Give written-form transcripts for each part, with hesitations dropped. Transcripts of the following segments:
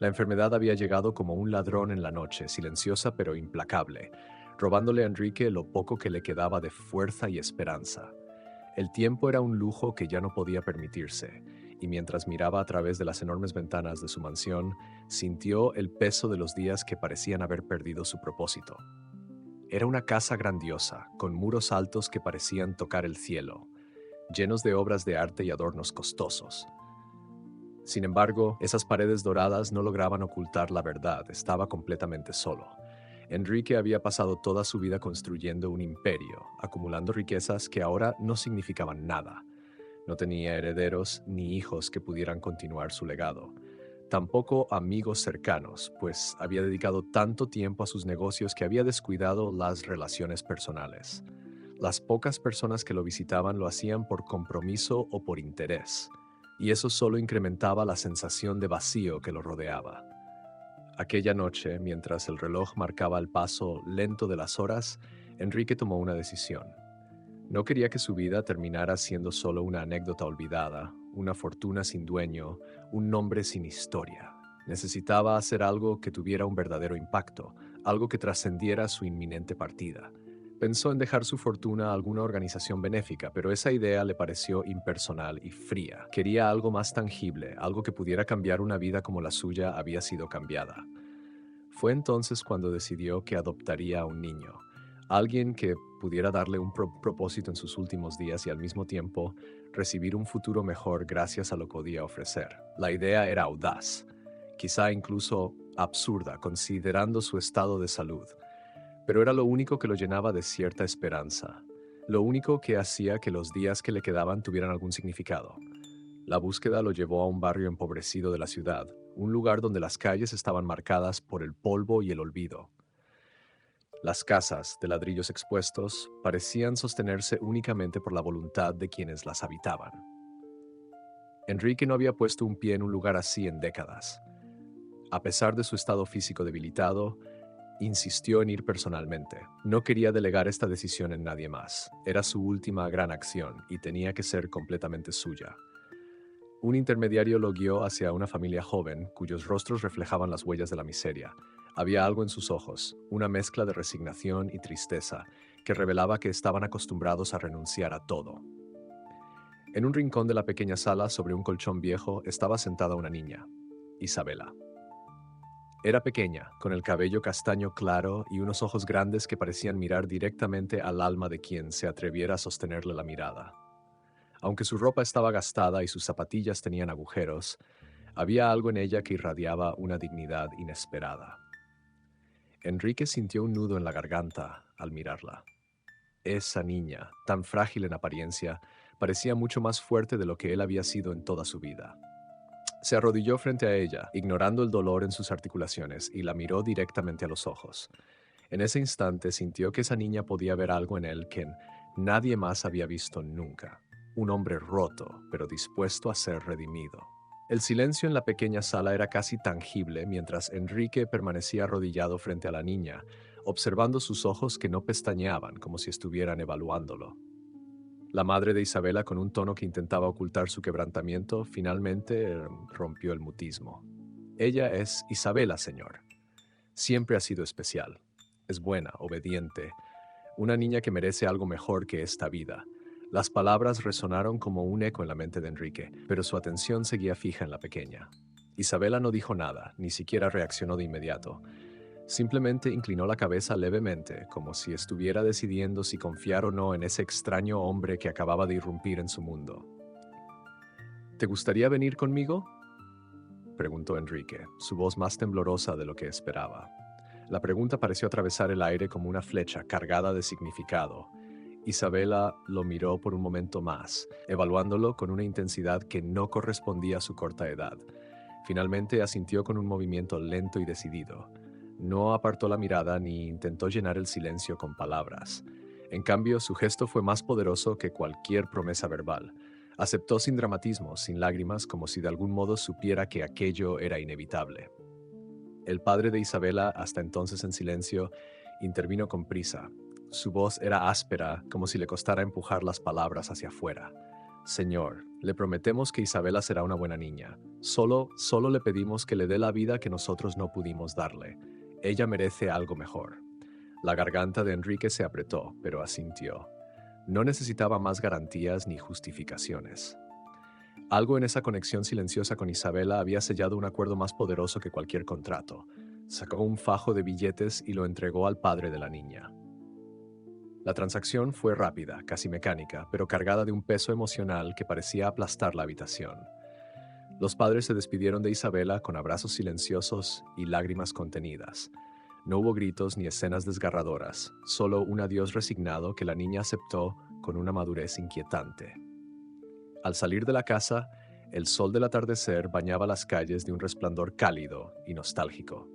La enfermedad había llegado como un ladrón en la noche, silenciosa pero implacable, robándole a Enrique lo poco que le quedaba de fuerza y esperanza. El tiempo era un lujo que ya no podía permitirse, y mientras miraba a través de las enormes ventanas de su mansión, sintió el peso de los días que parecían haber perdido su propósito. Era una casa grandiosa, con muros altos que parecían tocar el cielo, llenos de obras de arte y adornos costosos. Sin embargo, esas paredes doradas no lograban ocultar la verdad, estaba completamente solo. Enrique había pasado toda su vida construyendo un imperio, acumulando riquezas que ahora no significaban nada. No tenía herederos ni hijos que pudieran continuar su legado. Tampoco amigos cercanos, pues había dedicado tanto tiempo a sus negocios que había descuidado las relaciones personales. Las pocas personas que lo visitaban lo hacían por compromiso o por interés, y eso solo incrementaba la sensación de vacío que lo rodeaba. Aquella noche, mientras el reloj marcaba el paso lento de las horas, Enrique tomó una decisión. No quería que su vida terminara siendo solo una anécdota olvidada, una fortuna sin dueño, un nombre sin historia. Necesitaba hacer algo que tuviera un verdadero impacto, algo que trascendiera su inminente partida. Pensó en dejar su fortuna a alguna organización benéfica, pero esa idea le pareció impersonal y fría. Quería algo más tangible, algo que pudiera cambiar una vida como la suya había sido cambiada. Fue entonces cuando decidió que adoptaría a un niño, alguien que pudiera darle un propósito en sus últimos días y al mismo tiempo recibir un futuro mejor gracias a lo que podía ofrecer. La idea era audaz, quizá incluso absurda, considerando su estado de salud, pero era lo único que lo llenaba de cierta esperanza, lo único que hacía que los días que le quedaban tuvieran algún significado. La búsqueda lo llevó a un barrio empobrecido de la ciudad, un lugar donde las calles estaban marcadas por el polvo y el olvido. Las casas, de ladrillos expuestos, parecían sostenerse únicamente por la voluntad de quienes las habitaban. Enrique no había puesto un pie en un lugar así en décadas. A pesar de su estado físico debilitado, insistió en ir personalmente. No quería delegar esta decisión en nadie más. Era su última gran acción y tenía que ser completamente suya. Un intermediario lo guió hacia una familia joven, cuyos rostros reflejaban las huellas de la miseria. Había algo en sus ojos, una mezcla de resignación y tristeza, que revelaba que estaban acostumbrados a renunciar a todo. En un rincón de la pequeña sala, sobre un colchón viejo, estaba sentada una niña, Isabela. Era pequeña, con el cabello castaño claro y unos ojos grandes que parecían mirar directamente al alma de quien se atreviera a sostenerle la mirada. Aunque su ropa estaba gastada y sus zapatillas tenían agujeros, había algo en ella que irradiaba una dignidad inesperada. Enrique sintió un nudo en la garganta al mirarla. Esa niña, tan frágil en apariencia, parecía mucho más fuerte de lo que él había sido en toda su vida. Se arrodilló frente a ella, ignorando el dolor en sus articulaciones, y la miró directamente a los ojos. En ese instante sintió que esa niña podía ver algo en él que nadie más había visto nunca. Un hombre roto, pero dispuesto a ser redimido. El silencio en la pequeña sala era casi tangible mientras Enrique permanecía arrodillado frente a la niña, observando sus ojos que no pestañeaban como si estuvieran evaluándolo. La madre de Isabela, con un tono que intentaba ocultar su quebrantamiento, finalmente rompió el mutismo. Ella es Isabela, señor. Siempre ha sido especial. Es buena, obediente, una niña que merece algo mejor que esta vida. Las palabras resonaron como un eco en la mente de Enrique, pero su atención seguía fija en la pequeña. Isabela no dijo nada, ni siquiera reaccionó de inmediato. Simplemente inclinó la cabeza levemente, como si estuviera decidiendo si confiar o no en ese extraño hombre que acababa de irrumpir en su mundo. ¿Te gustaría venir conmigo?, preguntó Enrique, su voz más temblorosa de lo que esperaba. La pregunta pareció atravesar el aire como una flecha cargada de significado. Isabela lo miró por un momento más, evaluándolo con una intensidad que no correspondía a su corta edad. Finalmente asintió con un movimiento lento y decidido. No apartó la mirada ni intentó llenar el silencio con palabras. En cambio, su gesto fue más poderoso que cualquier promesa verbal. Aceptó sin dramatismo, sin lágrimas, como si de algún modo supiera que aquello era inevitable. El padre de Isabela, hasta entonces en silencio, intervino con prisa. Su voz era áspera, como si le costara empujar las palabras hacia afuera. Señor, le prometemos que Isabela será una buena niña. Solo le pedimos que le dé la vida que nosotros no pudimos darle. Ella merece algo mejor. La garganta de Enrique se apretó, pero asintió. No necesitaba más garantías ni justificaciones. Algo en esa conexión silenciosa con Isabela había sellado un acuerdo más poderoso que cualquier contrato. Sacó un fajo de billetes y lo entregó al padre de la niña. La transacción fue rápida, casi mecánica, pero cargada de un peso emocional que parecía aplastar la habitación. Los padres se despidieron de Isabela con abrazos silenciosos y lágrimas contenidas. No hubo gritos ni escenas desgarradoras, solo un adiós resignado que la niña aceptó con una madurez inquietante. Al salir de la casa, el sol del atardecer bañaba las calles de un resplandor cálido y nostálgico.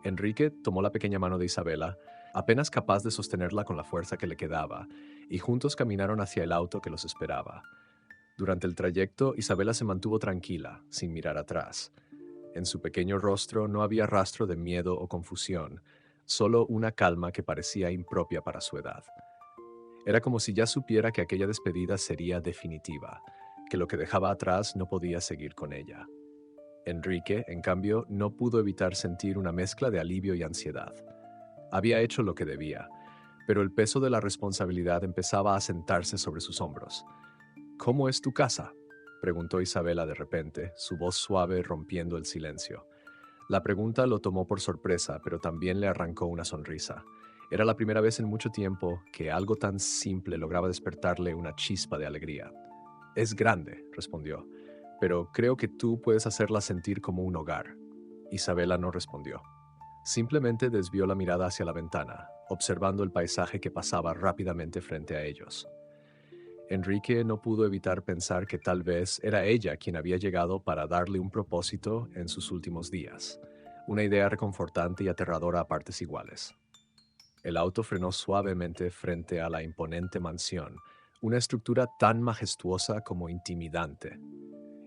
Enrique tomó la pequeña mano de Isabela, apenas capaz de sostenerla con la fuerza que le quedaba, y juntos caminaron hacia el auto que los esperaba. Durante el trayecto, Isabela se mantuvo tranquila, sin mirar atrás. En su pequeño rostro no había rastro de miedo o confusión, solo una calma que parecía impropia para su edad. Era como si ya supiera que aquella despedida sería definitiva, que lo que dejaba atrás no podía seguir con ella. Enrique, en cambio, no pudo evitar sentir una mezcla de alivio y ansiedad. Había hecho lo que debía, pero el peso de la responsabilidad empezaba a sentarse sobre sus hombros. ¿Cómo es tu casa?, preguntó Isabela de repente, su voz suave rompiendo el silencio. La pregunta lo tomó por sorpresa, pero también le arrancó una sonrisa. Era la primera vez en mucho tiempo que algo tan simple lograba despertarle una chispa de alegría. Es grande, respondió, pero creo que tú puedes hacerla sentir como un hogar. Isabela no respondió. Simplemente desvió la mirada hacia la ventana, observando el paisaje que pasaba rápidamente frente a ellos. Enrique no pudo evitar pensar que tal vez era ella quien había llegado para darle un propósito en sus últimos días, una idea reconfortante y aterradora a partes iguales. El auto frenó suavemente frente a la imponente mansión, una estructura tan majestuosa como intimidante.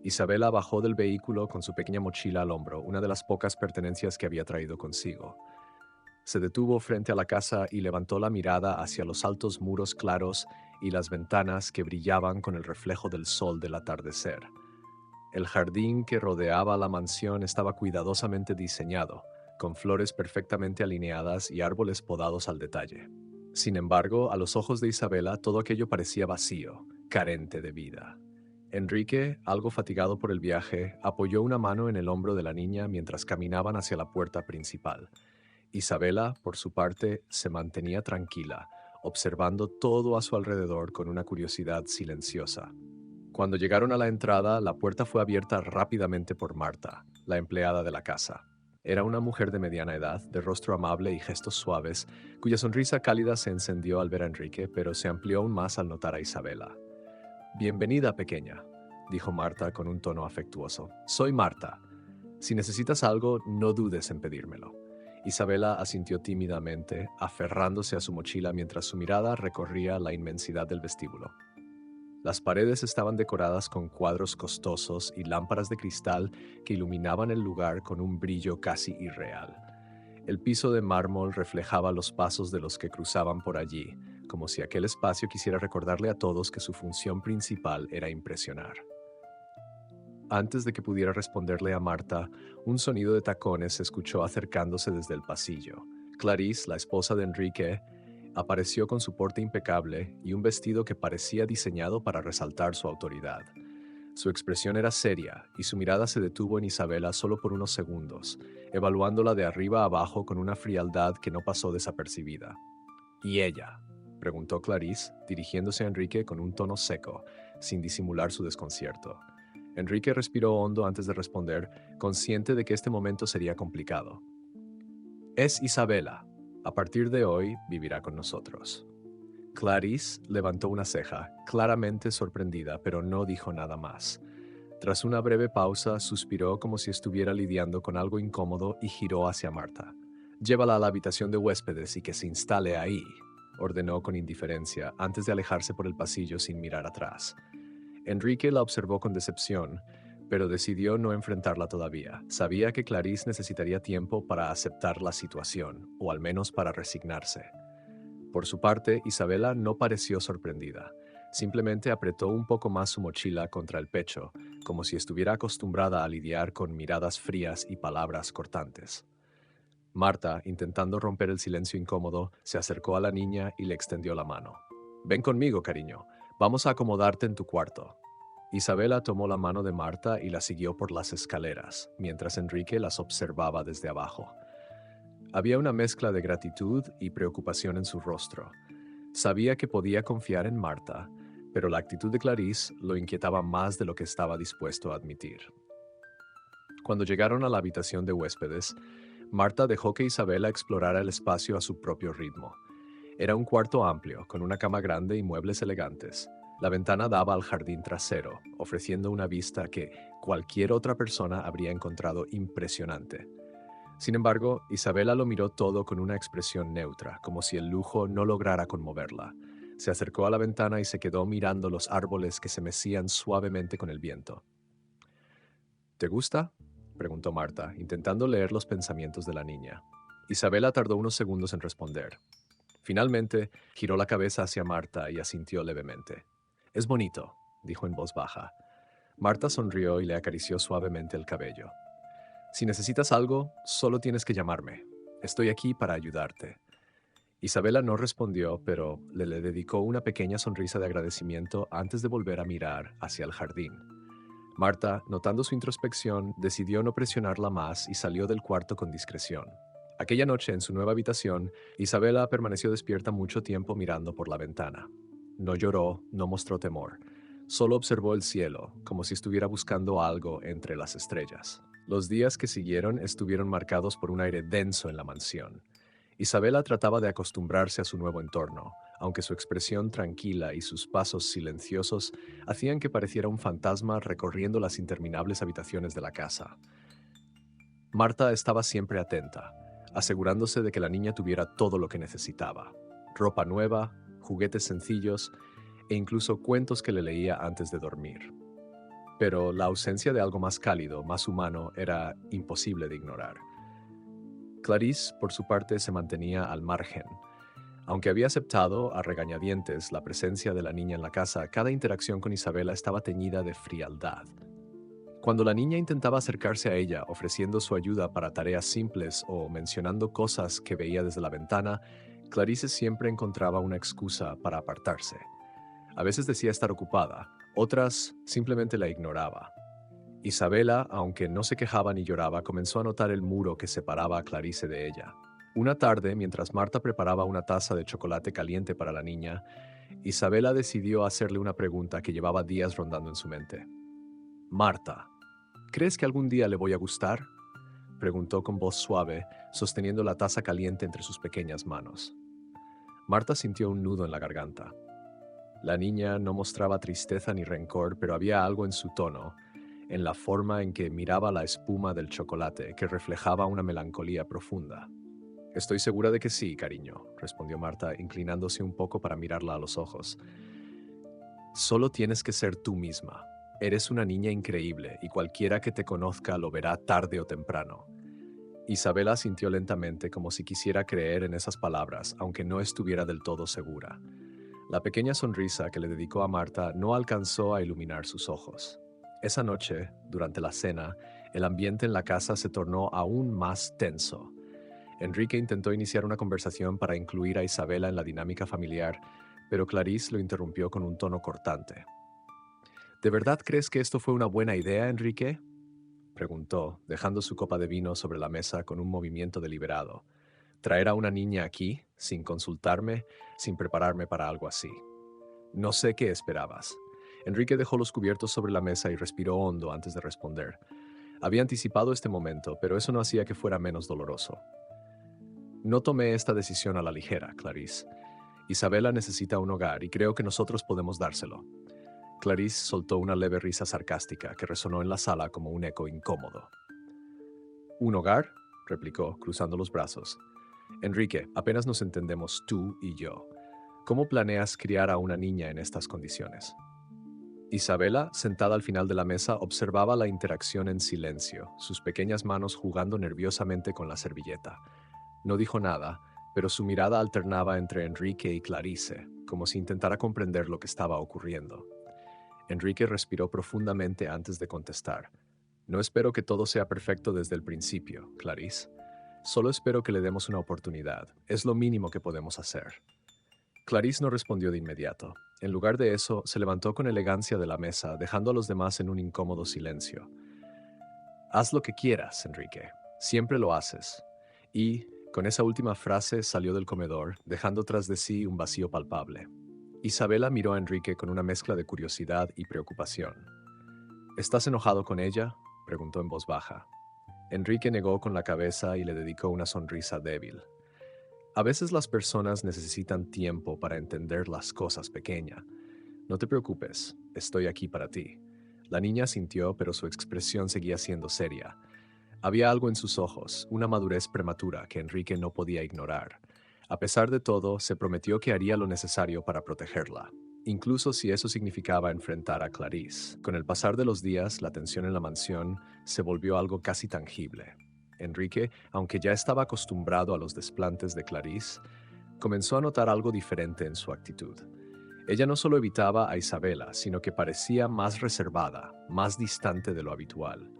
Isabela bajó del vehículo con su pequeña mochila al hombro, una de las pocas pertenencias que había traído consigo. Se detuvo frente a la casa y levantó la mirada hacia los altos muros claros y las ventanas que brillaban con el reflejo del sol del atardecer. El jardín que rodeaba la mansión estaba cuidadosamente diseñado, con flores perfectamente alineadas y árboles podados al detalle. Sin embargo, a los ojos de Isabela todo aquello parecía vacío, carente de vida. Enrique, algo fatigado por el viaje, apoyó una mano en el hombro de la niña mientras caminaban hacia la puerta principal. Isabela, por su parte, se mantenía tranquila, observando todo a su alrededor con una curiosidad silenciosa. Cuando llegaron a la entrada, la puerta fue abierta rápidamente por Marta, la empleada de la casa. Era una mujer de mediana edad, de rostro amable y gestos suaves, cuya sonrisa cálida se encendió al ver a Enrique, pero se amplió aún más al notar a Isabela. «Bienvenida, pequeña», dijo Marta con un tono afectuoso. «Soy Marta. Si necesitas algo, no dudes en pedírmelo». Isabela asintió tímidamente, aferrándose a su mochila mientras su mirada recorría la inmensidad del vestíbulo. Las paredes estaban decoradas con cuadros costosos y lámparas de cristal que iluminaban el lugar con un brillo casi irreal. El piso de mármol reflejaba los pasos de los que cruzaban por allí, como si aquel espacio quisiera recordarle a todos que su función principal era impresionar. Antes de que pudiera responderle a Marta, un sonido de tacones se escuchó acercándose desde el pasillo. Clarice, la esposa de Enrique, apareció con su porte impecable y un vestido que parecía diseñado para resaltar su autoridad. Su expresión era seria y su mirada se detuvo en Isabela solo por unos segundos, evaluándola de arriba a abajo con una frialdad que no pasó desapercibida. «¿Y ella?», preguntó Clarice, dirigiéndose a Enrique con un tono seco, sin disimular su desconcierto. Enrique respiró hondo antes de responder, consciente de que este momento sería complicado. «Es Isabela. A partir de hoy vivirá con nosotros». Clarice levantó una ceja, claramente sorprendida, pero no dijo nada más. Tras una breve pausa, suspiró como si estuviera lidiando con algo incómodo y giró hacia Marta. «Llévala a la habitación de huéspedes y que se instale ahí», ordenó con indiferencia, antes de alejarse por el pasillo sin mirar atrás. Enrique la observó con decepción, pero decidió no enfrentarla todavía. Sabía que Clarice necesitaría tiempo para aceptar la situación, o al menos para resignarse. Por su parte, Isabela no pareció sorprendida. Simplemente apretó un poco más su mochila contra el pecho, como si estuviera acostumbrada a lidiar con miradas frías y palabras cortantes. Marta, intentando romper el silencio incómodo, se acercó a la niña y le extendió la mano. Ven conmigo, cariño. Vamos a acomodarte en tu cuarto. Isabela tomó la mano de Marta y la siguió por las escaleras, mientras Enrique las observaba desde abajo. Había una mezcla de gratitud y preocupación en su rostro. Sabía que podía confiar en Marta, pero la actitud de Clarice lo inquietaba más de lo que estaba dispuesto a admitir. Cuando llegaron a la habitación de huéspedes, Marta dejó que Isabela explorara el espacio a su propio ritmo. Era un cuarto amplio, con una cama grande y muebles elegantes. La ventana daba al jardín trasero, ofreciendo una vista que cualquier otra persona habría encontrado impresionante. Sin embargo, Isabela lo miró todo con una expresión neutra, como si el lujo no lograra conmoverla. Se acercó a la ventana y se quedó mirando los árboles que se mecían suavemente con el viento. ¿Te gusta?, preguntó Marta, intentando leer los pensamientos de la niña. Isabela tardó unos segundos en responder. Finalmente, giró la cabeza hacia Marta y asintió levemente. Es bonito, dijo en voz baja. Marta sonrió y le acarició suavemente el cabello. Si necesitas algo, solo tienes que llamarme. Estoy aquí para ayudarte. Isabela no respondió, pero le dedicó una pequeña sonrisa de agradecimiento antes de volver a mirar hacia el jardín. Marta, notando su introspección, decidió no presionarla más y salió del cuarto con discreción. Aquella noche, en su nueva habitación, Isabela permaneció despierta mucho tiempo mirando por la ventana. No lloró, no mostró temor. Solo observó el cielo, como si estuviera buscando algo entre las estrellas. Los días que siguieron estuvieron marcados por un aire denso en la mansión. Isabela trataba de acostumbrarse a su nuevo entorno, aunque su expresión tranquila y sus pasos silenciosos hacían que pareciera un fantasma recorriendo las interminables habitaciones de la casa. Marta estaba siempre atenta, asegurándose de que la niña tuviera todo lo que necesitaba: ropa nueva, juguetes sencillos e incluso cuentos que le leía antes de dormir. Pero la ausencia de algo más cálido, más humano, era imposible de ignorar. Clarice, por su parte, se mantenía al margen. Aunque había aceptado a regañadientes la presencia de la niña en la casa, cada interacción con Isabela estaba teñida de frialdad. Cuando la niña intentaba acercarse a ella, ofreciendo su ayuda para tareas simples o mencionando cosas que veía desde la ventana, Clarice siempre encontraba una excusa para apartarse. A veces decía estar ocupada, otras simplemente la ignoraba. Isabela, aunque no se quejaba ni lloraba, comenzó a notar el muro que separaba a Clarice de ella. Una tarde, mientras Marta preparaba una taza de chocolate caliente para la niña, Isabela decidió hacerle una pregunta que llevaba días rondando en su mente. Marta, ¿crees que algún día le voy a gustar?, preguntó con voz suave, sosteniendo la taza caliente entre sus pequeñas manos. Marta sintió un nudo en la garganta. La niña no mostraba tristeza ni rencor, pero había algo en su tono, en la forma en que miraba la espuma del chocolate, que reflejaba una melancolía profunda. Estoy segura de que sí, cariño, respondió Marta, inclinándose un poco para mirarla a los ojos. Solo tienes que ser tú misma. Eres una niña increíble y cualquiera que te conozca lo verá tarde o temprano. Isabela asintió lentamente, como si quisiera creer en esas palabras, aunque no estuviera del todo segura. La pequeña sonrisa que le dedicó a Marta no alcanzó a iluminar sus ojos. Esa noche, durante la cena, el ambiente en la casa se tornó aún más tenso. Enrique intentó iniciar una conversación para incluir a Isabela en la dinámica familiar, pero Clarice lo interrumpió con un tono cortante. ¿De verdad crees que esto fue una buena idea, Enrique?, preguntó, dejando su copa de vino sobre la mesa con un movimiento deliberado. ¿Traer a una niña aquí, sin consultarme, sin prepararme para algo así? No sé qué esperabas. Enrique dejó los cubiertos sobre la mesa y respiró hondo antes de responder. Había anticipado este momento, pero eso no hacía que fuera menos doloroso. No tomé esta decisión a la ligera, Clarice. Isabela necesita un hogar y creo que nosotros podemos dárselo. Clarice soltó una leve risa sarcástica que resonó en la sala como un eco incómodo. ¿Un hogar?, replicó, cruzando los brazos. Enrique, apenas nos entendemos tú y yo. ¿Cómo planeas criar a una niña en estas condiciones? Isabela, sentada al final de la mesa, observaba la interacción en silencio, sus pequeñas manos jugando nerviosamente con la servilleta. No dijo nada, pero su mirada alternaba entre Enrique y Clarice, como si intentara comprender lo que estaba ocurriendo. Enrique respiró profundamente antes de contestar. No espero que todo sea perfecto desde el principio, Clarice. Solo espero que le demos una oportunidad. Es lo mínimo que podemos hacer. Clarice no respondió de inmediato. En lugar de eso, se levantó con elegancia de la mesa, dejando a los demás en un incómodo silencio. Haz lo que quieras, Enrique. Siempre lo haces. Y, con esa última frase, salió del comedor, dejando tras de sí un vacío palpable. Isabela miró a Enrique con una mezcla de curiosidad y preocupación. ¿Estás enojado con ella?, preguntó en voz baja. Enrique negó con la cabeza y le dedicó una sonrisa débil. A veces las personas necesitan tiempo para entender las cosas pequeñas. No te preocupes, estoy aquí para ti. La niña sintió, pero su expresión seguía siendo seria. Había algo en sus ojos, una madurez prematura que Enrique no podía ignorar. A pesar de todo, se prometió que haría lo necesario para protegerla, incluso si eso significaba enfrentar a Clarice. Con el pasar de los días, la tensión en la mansión se volvió algo casi tangible. Enrique, aunque ya estaba acostumbrado a los desplantes de Clarice, comenzó a notar algo diferente en su actitud. Ella no solo evitaba a Isabela, sino que parecía más reservada, más distante de lo habitual.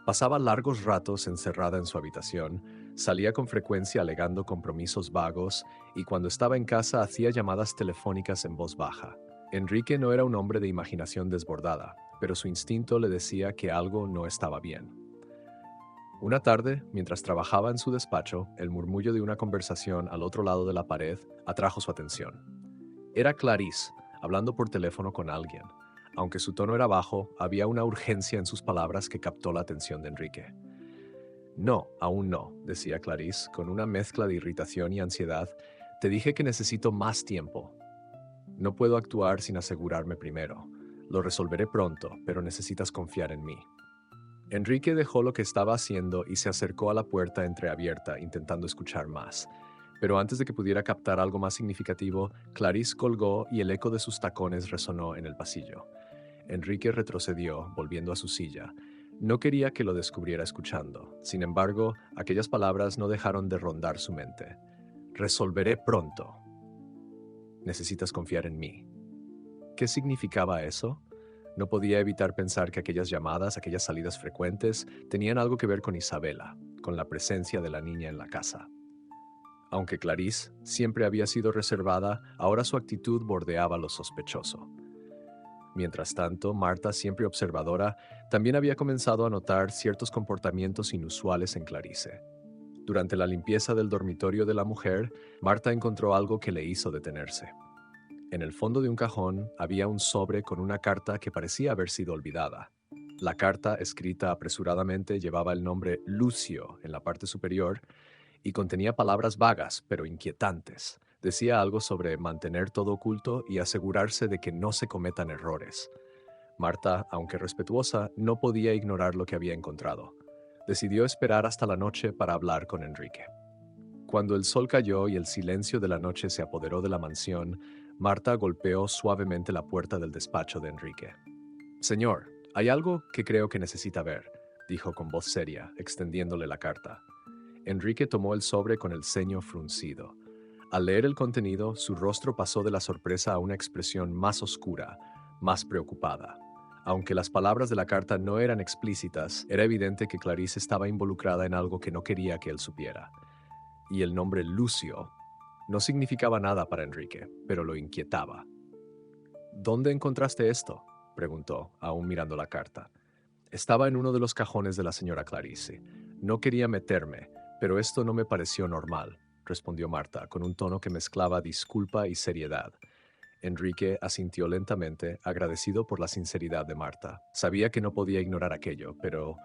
Pasaba largos ratos encerrada en su habitación, salía con frecuencia alegando compromisos vagos y cuando estaba en casa hacía llamadas telefónicas en voz baja. Enrique no era un hombre de imaginación desbordada, pero su instinto le decía que algo no estaba bien. Una tarde, mientras trabajaba en su despacho, el murmullo de una conversación al otro lado de la pared atrajo su atención. Era Clarice, hablando por teléfono con alguien. Aunque su tono era bajo, había una urgencia en sus palabras que captó la atención de Enrique. No, aún no, decía Clarice, con una mezcla de irritación y ansiedad. Te dije que necesito más tiempo. No puedo actuar sin asegurarme primero. Lo resolveré pronto, pero necesitas confiar en mí. Enrique dejó lo que estaba haciendo y se acercó a la puerta entreabierta, intentando escuchar más. Pero antes de que pudiera captar algo más significativo, Clarice colgó y el eco de sus tacones resonó en el pasillo. Enrique retrocedió, volviendo a su silla. No quería que lo descubriera escuchando. Sin embargo, aquellas palabras no dejaron de rondar su mente. Resolveré pronto. Necesitas confiar en mí. ¿Qué significaba eso? No podía evitar pensar que aquellas llamadas, aquellas salidas frecuentes, tenían algo que ver con Isabela, con la presencia de la niña en la casa. Aunque Clarice siempre había sido reservada, ahora su actitud bordeaba lo sospechoso. Mientras tanto, Marta, siempre observadora, también había comenzado a notar ciertos comportamientos inusuales en Clarice. Durante la limpieza del dormitorio de la mujer, Marta encontró algo que le hizo detenerse. En el fondo de un cajón había un sobre con una carta que parecía haber sido olvidada. La carta, escrita apresuradamente, llevaba el nombre Lucio en la parte superior y contenía palabras vagas pero inquietantes. Decía algo sobre mantener todo oculto y asegurarse de que no se cometan errores. Marta, aunque respetuosa, no podía ignorar lo que había encontrado. Decidió esperar hasta la noche para hablar con Enrique. Cuando el sol cayó y el silencio de la noche se apoderó de la mansión, Marta golpeó suavemente la puerta del despacho de Enrique. «Señor, hay algo que creo que necesita ver», dijo con voz seria, extendiéndole la carta. Enrique tomó el sobre con el ceño fruncido. Al leer el contenido, su rostro pasó de la sorpresa a una expresión más oscura, más preocupada. Aunque las palabras de la carta no eran explícitas, era evidente que Clarice estaba involucrada en algo que no quería que él supiera. Y el nombre Lucio no significaba nada para Enrique, pero lo inquietaba. «¿Dónde encontraste esto?», preguntó, aún mirando la carta. «Estaba en uno de los cajones de la señora Clarice. No quería meterme, pero esto no me pareció normal», respondió Marta, con un tono que mezclaba disculpa y seriedad. Enrique asintió lentamente, agradecido por la sinceridad de Marta. Sabía que no podía ignorar aquello, pero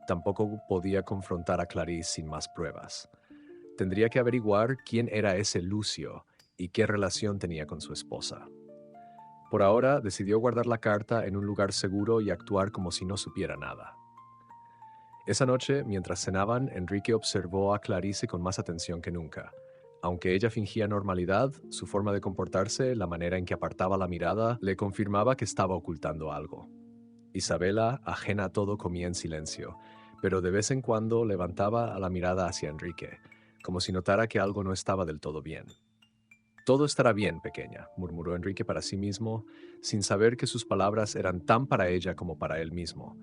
tampoco podía confrontar a Clarice sin más pruebas. Tendría que averiguar quién era ese Lucio y qué relación tenía con su esposa. Por ahora, decidió guardar la carta en un lugar seguro y actuar como si no supiera nada. Esa noche, mientras cenaban, Enrique observó a Clarice con más atención que nunca. Aunque ella fingía normalidad, su forma de comportarse, la manera en que apartaba la mirada, le confirmaba que estaba ocultando algo. Isabela, ajena a todo, comía en silencio, pero de vez en cuando levantaba la mirada hacia Enrique, como si notara que algo no estaba del todo bien. Todo estará bien, pequeña, murmuró Enrique para sí mismo, sin saber que sus palabras eran tan para ella como para él mismo.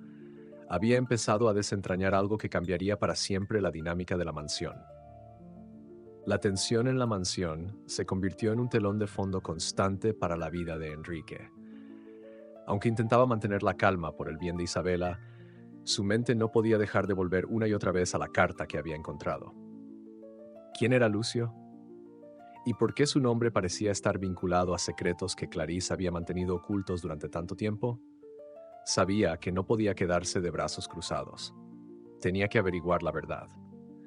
Había empezado a desentrañar algo que cambiaría para siempre la dinámica de la mansión. La tensión en la mansión se convirtió en un telón de fondo constante para la vida de Enrique. Aunque intentaba mantener la calma por el bien de Isabela, su mente no podía dejar de volver una y otra vez a la carta que había encontrado. ¿Quién era Lucio? ¿Y por qué su nombre parecía estar vinculado a secretos que Clarice había mantenido ocultos durante tanto tiempo? Sabía que no podía quedarse de brazos cruzados. Tenía que averiguar la verdad,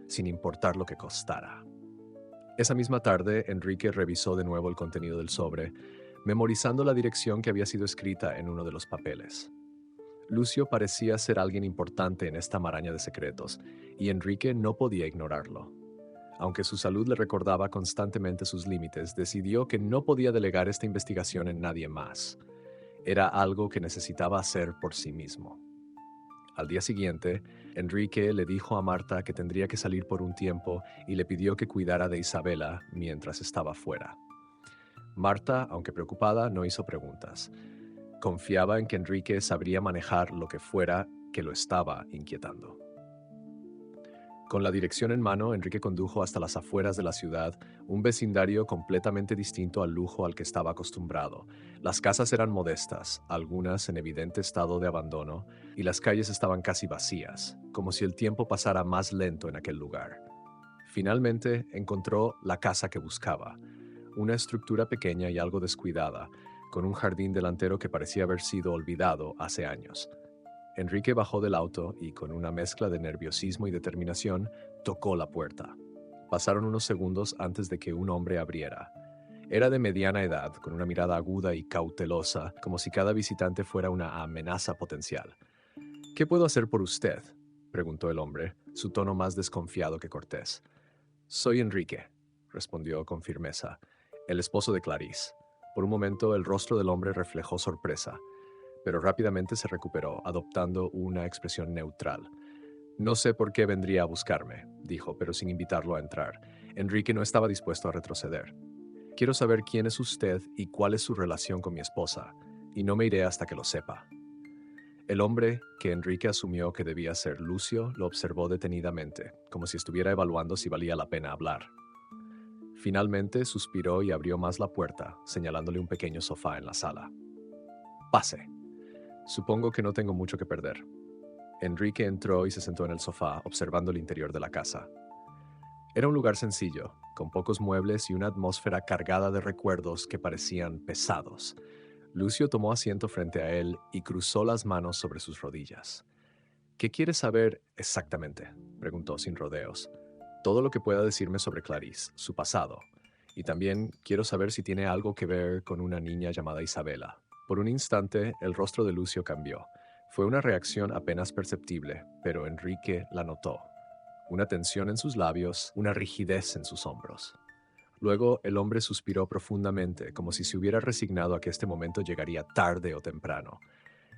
sin importar lo que costara. Esa misma tarde, Enrique revisó de nuevo el contenido del sobre, memorizando la dirección que había sido escrita en uno de los papeles. Lucio parecía ser alguien importante en esta maraña de secretos, y Enrique no podía ignorarlo. Aunque su salud le recordaba constantemente sus límites, decidió que no podía delegar esta investigación en nadie más. Era algo que necesitaba hacer por sí mismo. Al día siguiente, Enrique le dijo a Marta que tendría que salir por un tiempo y le pidió que cuidara de Isabela mientras estaba fuera. Marta, aunque preocupada, no hizo preguntas. Confiaba en que Enrique sabría manejar lo que fuera que lo estaba inquietando. Con la dirección en mano, Enrique condujo hasta las afueras de la ciudad, un vecindario completamente distinto al lujo al que estaba acostumbrado. Las casas eran modestas, algunas en evidente estado de abandono, y las calles estaban casi vacías, como si el tiempo pasara más lento en aquel lugar. Finalmente encontró la casa que buscaba, una estructura pequeña y algo descuidada, con un jardín delantero que parecía haber sido olvidado hace años. Enrique bajó del auto y, con una mezcla de nerviosismo y determinación, tocó la puerta. Pasaron unos segundos antes de que un hombre abriera. Era de mediana edad, con una mirada aguda y cautelosa, como si cada visitante fuera una amenaza potencial. «¿Qué puedo hacer por usted?», preguntó el hombre, su tono más desconfiado que cortés. «Soy Enrique», respondió con firmeza, «el esposo de Clarice». Por un momento el rostro del hombre reflejó sorpresa, pero rápidamente se recuperó, adoptando una expresión neutral. «No sé por qué vendría a buscarme», dijo, pero sin invitarlo a entrar. Enrique no estaba dispuesto a retroceder. «Quiero saber quién es usted y cuál es su relación con mi esposa, y no me iré hasta que lo sepa». El hombre, que Enrique asumió que debía ser Lucio, lo observó detenidamente, como si estuviera evaluando si valía la pena hablar. Finalmente suspiró y abrió más la puerta, señalándole un pequeño sofá en la sala. «Pase. Supongo que no tengo mucho que perder». Enrique entró y se sentó en el sofá, observando el interior de la casa. Era un lugar sencillo, con pocos muebles y una atmósfera cargada de recuerdos que parecían pesados. Lucio tomó asiento frente a él y cruzó las manos sobre sus rodillas. «¿Qué quieres saber exactamente?», preguntó sin rodeos. «Todo lo que pueda decirme sobre Clarice, su pasado. Y también quiero saber si tiene algo que ver con una niña llamada Isabela». Por un instante, el rostro de Lucio cambió. Fue una reacción apenas perceptible, pero Enrique la notó. Una tensión en sus labios, una rigidez en sus hombros. Luego el hombre suspiró profundamente, como si se hubiera resignado a que este momento llegaría tarde o temprano.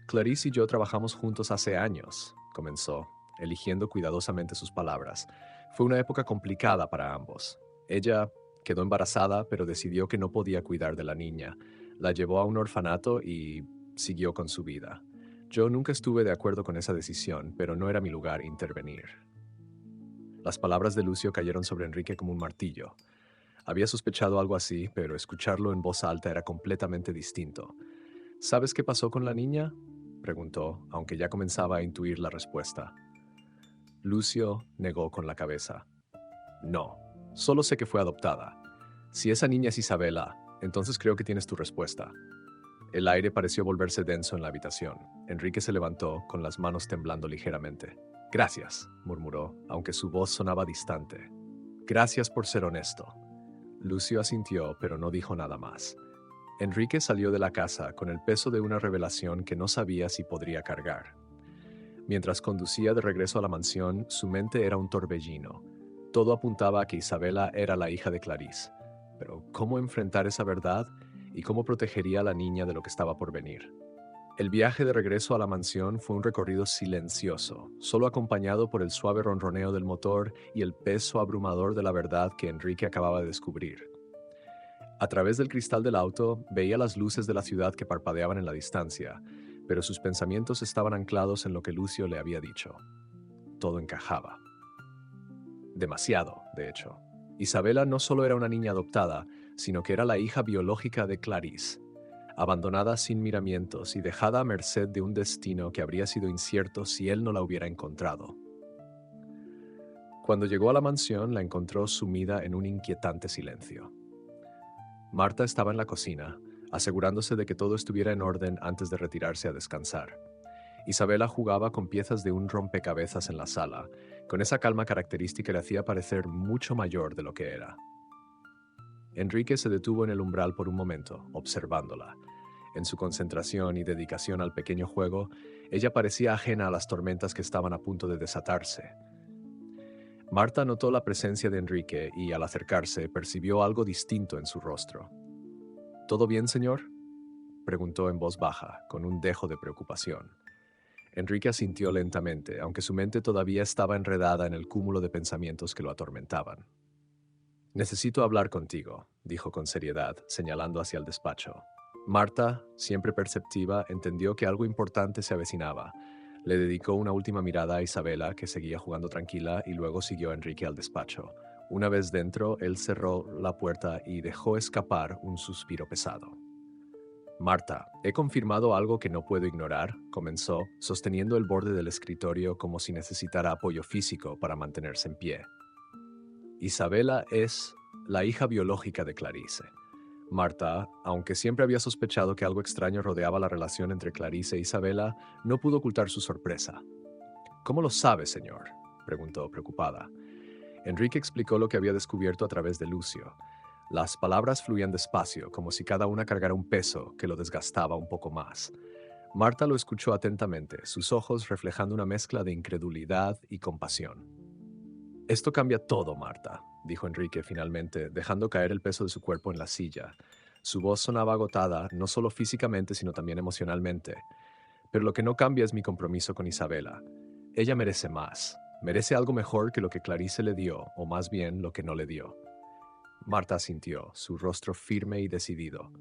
«Clarice y yo trabajamos juntos hace años», comenzó, eligiendo cuidadosamente sus palabras. «Fue una época complicada para ambos. Ella quedó embarazada, pero decidió que no podía cuidar de la niña. La llevó a un orfanato y siguió con su vida. Yo nunca estuve de acuerdo con esa decisión, pero no era mi lugar intervenir». Las palabras de Lucio cayeron sobre Enrique como un martillo. Había sospechado algo así, pero escucharlo en voz alta era completamente distinto. «¿Sabes qué pasó con la niña?», preguntó, aunque ya comenzaba a intuir la respuesta. Lucio negó con la cabeza. «No, solo sé que fue adoptada. Si esa niña es Isabela, entonces creo que tienes tu respuesta». El aire pareció volverse denso en la habitación. Enrique se levantó, con las manos temblando ligeramente. «Gracias», murmuró, aunque su voz sonaba distante. «Gracias por ser honesto». Lucio asintió, pero no dijo nada más. Enrique salió de la casa con el peso de una revelación que no sabía si podría cargar. Mientras conducía de regreso a la mansión, su mente era un torbellino. Todo apuntaba a que Isabela era la hija de Clarice. Pero ¿cómo enfrentar esa verdad y cómo protegería a la niña de lo que estaba por venir? El viaje de regreso a la mansión fue un recorrido silencioso, solo acompañado por el suave ronroneo del motor y el peso abrumador de la verdad que Enrique acababa de descubrir. A través del cristal del auto veía las luces de la ciudad que parpadeaban en la distancia, pero sus pensamientos estaban anclados en lo que Lucio le había dicho. Todo encajaba. Demasiado, de hecho. Isabela no solo era una niña adoptada, sino que era la hija biológica de Clarice, abandonada sin miramientos y dejada a merced de un destino que habría sido incierto si él no la hubiera encontrado. Cuando llegó a la mansión, la encontró sumida en un inquietante silencio. Marta estaba en la cocina, asegurándose de que todo estuviera en orden antes de retirarse a descansar. Isabela jugaba con piezas de un rompecabezas en la sala, con esa calma característica que le hacía parecer mucho mayor de lo que era. Enrique se detuvo en el umbral por un momento, observándola. En su concentración y dedicación al pequeño juego, ella parecía ajena a las tormentas que estaban a punto de desatarse. Marta notó la presencia de Enrique y, al acercarse, percibió algo distinto en su rostro. ¿Todo bien, señor?, preguntó en voz baja, con un dejo de preocupación. Enrique asintió lentamente, aunque su mente todavía estaba enredada en el cúmulo de pensamientos que lo atormentaban. «Necesito hablar contigo», dijo con seriedad, señalando hacia el despacho. Marta, siempre perceptiva, entendió que algo importante se avecinaba. Le dedicó una última mirada a Isabela, que seguía jugando tranquila, y luego siguió a Enrique al despacho. Una vez dentro, él cerró la puerta y dejó escapar un suspiro pesado. «Marta, he confirmado algo que no puedo ignorar», comenzó, sosteniendo el borde del escritorio como si necesitara apoyo físico para mantenerse en pie. Isabela es la hija biológica de Clarice. Marta, aunque siempre había sospechado que algo extraño rodeaba la relación entre Clarice e Isabela, no pudo ocultar su sorpresa. «¿Cómo lo sabe, señor?», preguntó, preocupada. Enrique explicó lo que había descubierto a través de Lucio. Las palabras fluían despacio, como si cada una cargara un peso que lo desgastaba un poco más. Marta lo escuchó atentamente, sus ojos reflejando una mezcla de incredulidad y compasión. «Esto cambia todo, Marta», dijo Enrique finalmente, dejando caer el peso de su cuerpo en la silla. Su voz sonaba agotada, no solo físicamente, sino también emocionalmente. «Pero lo que no cambia es mi compromiso con Isabela. Ella merece más. Merece algo mejor que lo que Clarice le dio, o más bien lo que no le dio». Marta asintió, su rostro firme y decidido.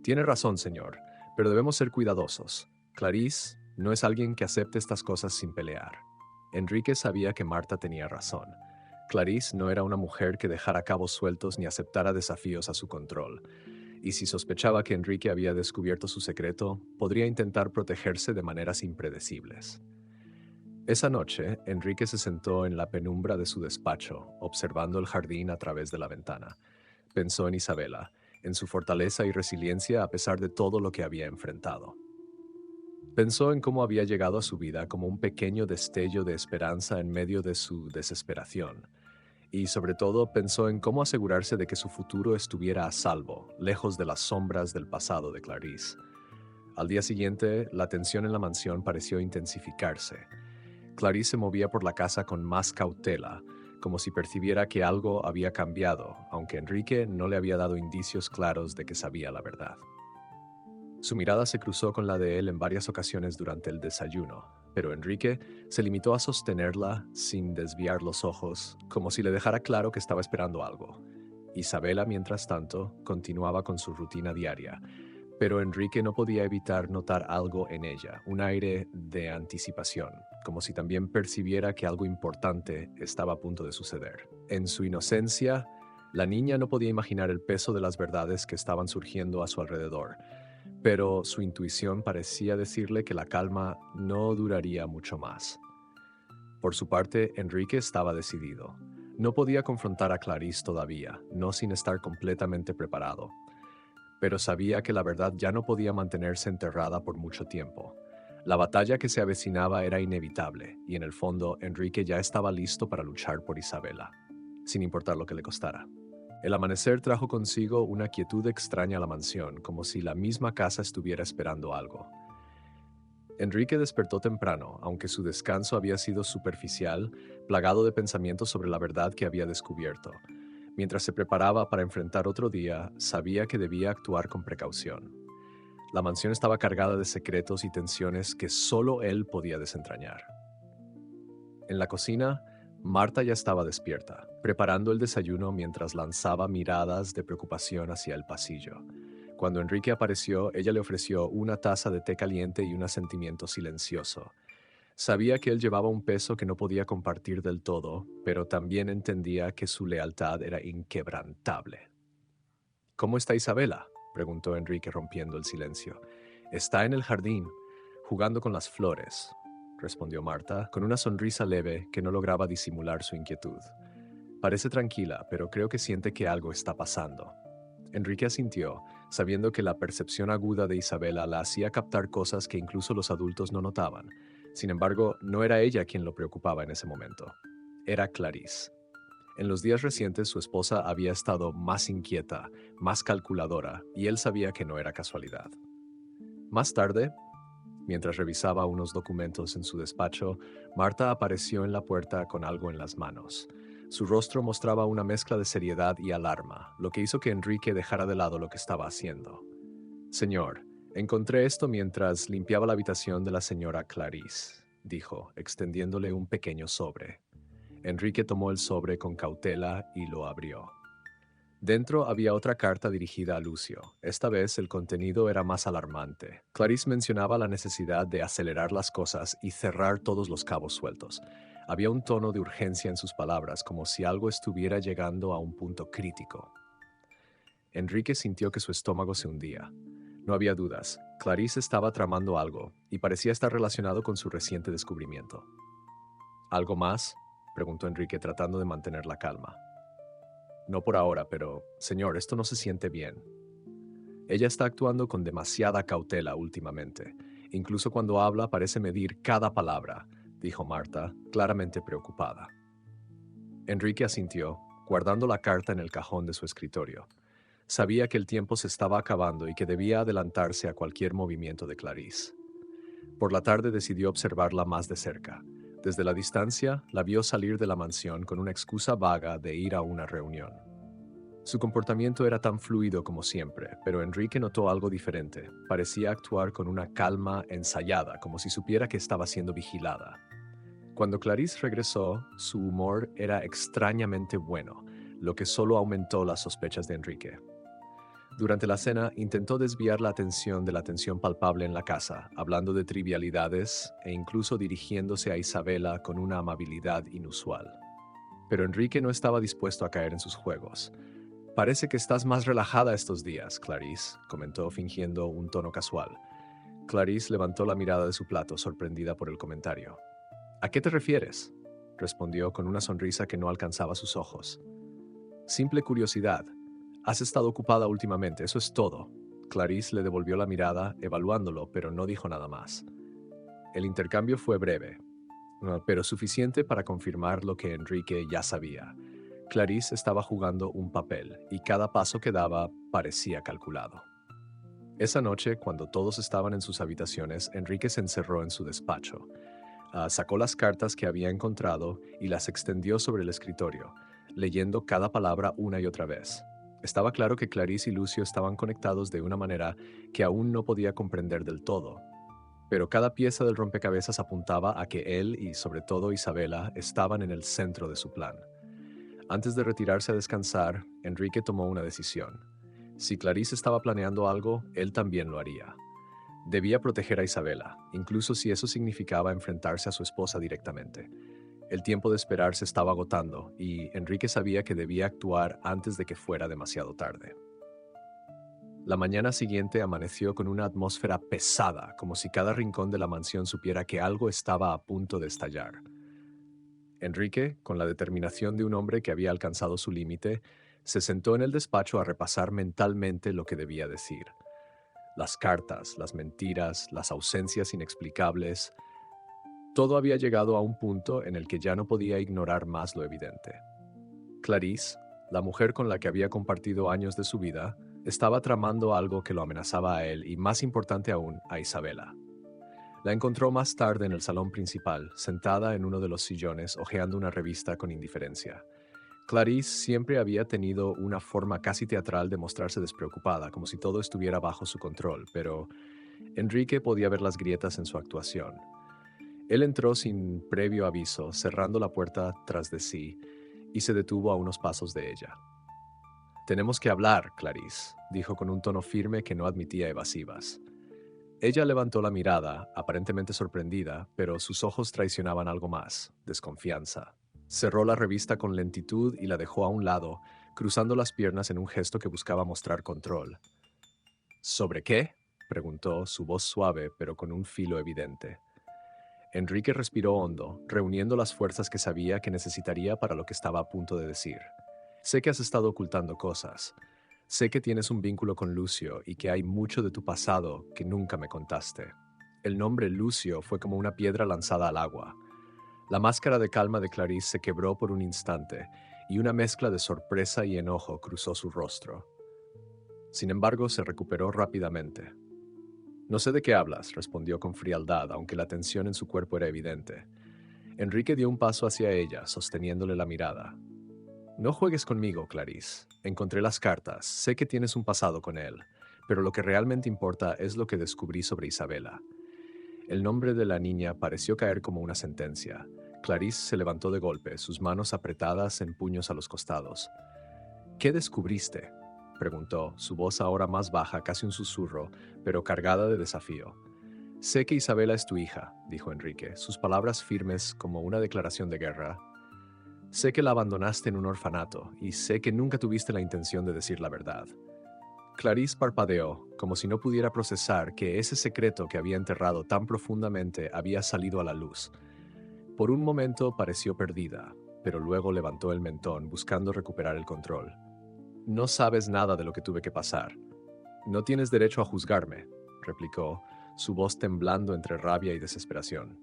«Tiene razón, señor, pero debemos ser cuidadosos. Clarice no es alguien que acepte estas cosas sin pelear». Enrique sabía que Marta tenía razón. Clarice no era una mujer que dejara cabos sueltos ni aceptara desafíos a su control. Y si sospechaba que Enrique había descubierto su secreto, podría intentar protegerse de maneras impredecibles. Esa noche, Enrique se sentó en la penumbra de su despacho, observando el jardín a través de la ventana. Pensó en Isabela, en su fortaleza y resiliencia a pesar de todo lo que había enfrentado. Pensó en cómo había llegado a su vida como un pequeño destello de esperanza en medio de su desesperación. Y sobre todo pensó en cómo asegurarse de que su futuro estuviera a salvo, lejos de las sombras del pasado de Clarice. Al día siguiente, la tensión en la mansión pareció intensificarse. Clarice se movía por la casa con más cautela, como si percibiera que algo había cambiado, aunque Enrique no le había dado indicios claros de que sabía la verdad. Su mirada se cruzó con la de él en varias ocasiones durante el desayuno, pero Enrique se limitó a sostenerla sin desviar los ojos, como si le dejara claro que estaba esperando algo. Isabela, mientras tanto, continuaba con su rutina diaria, pero Enrique no podía evitar notar algo en ella, un aire de anticipación, como si también percibiera que algo importante estaba a punto de suceder. En su inocencia, la niña no podía imaginar el peso de las verdades que estaban surgiendo a su alrededor, pero su intuición parecía decirle que la calma no duraría mucho más. Por su parte, Enrique estaba decidido. No podía confrontar a Clarice todavía, no sin estar completamente preparado. Pero sabía que la verdad ya no podía mantenerse enterrada por mucho tiempo. La batalla que se avecinaba era inevitable, y en el fondo, Enrique ya estaba listo para luchar por Isabela, sin importar lo que le costara. El amanecer trajo consigo una quietud extraña a la mansión, como si la misma casa estuviera esperando algo. Enrique despertó temprano, aunque su descanso había sido superficial, plagado de pensamientos sobre la verdad que había descubierto. Mientras se preparaba para enfrentar otro día, sabía que debía actuar con precaución. La mansión estaba cargada de secretos y tensiones que solo él podía desentrañar. En la cocina, Marta ya estaba despierta, preparando el desayuno mientras lanzaba miradas de preocupación hacia el pasillo. Cuando Enrique apareció, ella le ofreció una taza de té caliente y un asentimiento silencioso. Sabía que él llevaba un peso que no podía compartir del todo, pero también entendía que su lealtad era inquebrantable. ¿Cómo está Isabela?, preguntó Enrique rompiendo el silencio. Está en el jardín, jugando con las flores, respondió Marta, con una sonrisa leve que no lograba disimular su inquietud. Parece tranquila, pero creo que siente que algo está pasando. Enrique asintió, sabiendo que la percepción aguda de Isabela la hacía captar cosas que incluso los adultos no notaban. Sin embargo, no era ella quien lo preocupaba en ese momento. Era Clarice. En los días recientes su esposa había estado más inquieta, más calculadora, y él sabía que no era casualidad. Más tarde, mientras revisaba unos documentos en su despacho, Marta apareció en la puerta con algo en las manos. Su rostro mostraba una mezcla de seriedad y alarma, lo que hizo que Enrique dejara de lado lo que estaba haciendo. Señor, encontré esto mientras limpiaba la habitación de la señora Clarice, dijo, extendiéndole un pequeño sobre. Enrique tomó el sobre con cautela y lo abrió. Dentro había otra carta dirigida a Lucio. Esta vez el contenido era más alarmante. Clarice mencionaba la necesidad de acelerar las cosas y cerrar todos los cabos sueltos. Había un tono de urgencia en sus palabras, como si algo estuviera llegando a un punto crítico. Enrique sintió que su estómago se hundía. No había dudas. Clarice estaba tramando algo, y parecía estar relacionado con su reciente descubrimiento. ¿Algo más?, preguntó Enrique tratando de mantener la calma. No por ahora, pero, señor, esto no se siente bien. Ella está actuando con demasiada cautela últimamente. Incluso cuando habla parece medir cada palabra, dijo Marta, claramente preocupada. Enrique asintió, guardando la carta en el cajón de su escritorio. Sabía que el tiempo se estaba acabando y que debía adelantarse a cualquier movimiento de Clarice. Por la tarde decidió observarla más de cerca. Desde la distancia, la vio salir de la mansión con una excusa vaga de ir a una reunión. Su comportamiento era tan fluido como siempre, pero Enrique notó algo diferente. Parecía actuar con una calma ensayada, como si supiera que estaba siendo vigilada. Cuando Clarice regresó, su humor era extrañamente bueno, lo que solo aumentó las sospechas de Enrique. Durante la cena, intentó desviar la atención de la tensión palpable en la casa, hablando de trivialidades e incluso dirigiéndose a Isabela con una amabilidad inusual. Pero Enrique no estaba dispuesto a caer en sus juegos. «Parece que estás más relajada estos días, Clarice», comentó fingiendo un tono casual. Clarice levantó la mirada de su plato, sorprendida por el comentario. «¿A qué te refieres?», respondió con una sonrisa que no alcanzaba sus ojos. «Simple curiosidad. Has estado ocupada últimamente, eso es todo». Clarice le devolvió la mirada, evaluándolo, pero no dijo nada más. El intercambio fue breve, pero suficiente para confirmar lo que Enrique ya sabía. Clarice estaba jugando un papel, y cada paso que daba parecía calculado. Esa noche, cuando todos estaban en sus habitaciones, Enrique se encerró en su despacho. Sacó las cartas que había encontrado y las extendió sobre el escritorio, leyendo cada palabra una y otra vez. Estaba claro que Clarice y Lucio estaban conectados de una manera que aún no podía comprender del todo, pero cada pieza del rompecabezas apuntaba a que él y sobre todo Isabela estaban en el centro de su plan. Antes de retirarse a descansar, Enrique tomó una decisión. Si Clarice estaba planeando algo, él también lo haría. Debía proteger a Isabela, incluso si eso significaba enfrentarse a su esposa directamente. El tiempo de esperar se estaba agotando y Enrique sabía que debía actuar antes de que fuera demasiado tarde. La mañana siguiente amaneció con una atmósfera pesada, como si cada rincón de la mansión supiera que algo estaba a punto de estallar. Enrique, con la determinación de un hombre que había alcanzado su límite, se sentó en el despacho a repasar mentalmente lo que debía decir. Las cartas, las mentiras, las ausencias inexplicables. Todo había llegado a un punto en el que ya no podía ignorar más lo evidente. Clarice, la mujer con la que había compartido años de su vida, estaba tramando algo que lo amenazaba a él y, más importante aún, a Isabela. La encontró más tarde en el salón principal, sentada en uno de los sillones, hojeando una revista con indiferencia. Clarice siempre había tenido una forma casi teatral de mostrarse despreocupada, como si todo estuviera bajo su control, pero Enrique podía ver las grietas en su actuación. Él entró sin previo aviso, cerrando la puerta tras de sí, y se detuvo a unos pasos de ella. «Tenemos que hablar, Clarice», dijo con un tono firme que no admitía evasivas. Ella levantó la mirada, aparentemente sorprendida, pero sus ojos traicionaban algo más: desconfianza. Cerró la revista con lentitud y la dejó a un lado, cruzando las piernas en un gesto que buscaba mostrar control. «¿Sobre qué?», preguntó, su voz suave pero con un filo evidente. Enrique respiró hondo, reuniendo las fuerzas que sabía que necesitaría para lo que estaba a punto de decir. «Sé que has estado ocultando cosas. Sé que tienes un vínculo con Lucio y que hay mucho de tu pasado que nunca me contaste». El nombre Lucio fue como una piedra lanzada al agua. La máscara de calma de Clarice se quebró por un instante, y una mezcla de sorpresa y enojo cruzó su rostro. Sin embargo, se recuperó rápidamente. «No sé de qué hablas», respondió con frialdad, aunque la tensión en su cuerpo era evidente. Enrique dio un paso hacia ella, sosteniéndole la mirada. «No juegues conmigo, Clarice. Encontré las cartas, sé que tienes un pasado con él, pero lo que realmente importa es lo que descubrí sobre Isabela». El nombre de la niña pareció caer como una sentencia. Clarice se levantó de golpe, sus manos apretadas en puños a los costados. «¿Qué descubriste?», preguntó, su voz ahora más baja, casi un susurro, pero cargada de desafío. «Sé que Isabela es tu hija», dijo Enrique, sus palabras firmes como una declaración de guerra. «Sé que la abandonaste en un orfanato, y sé que nunca tuviste la intención de decir la verdad». Clarice parpadeó, como si no pudiera procesar que ese secreto que había enterrado tan profundamente había salido a la luz. Por un momento pareció perdida, pero luego levantó el mentón, buscando recuperar el control. «No sabes nada de lo que tuve que pasar. No tienes derecho a juzgarme», replicó, su voz temblando entre rabia y desesperación.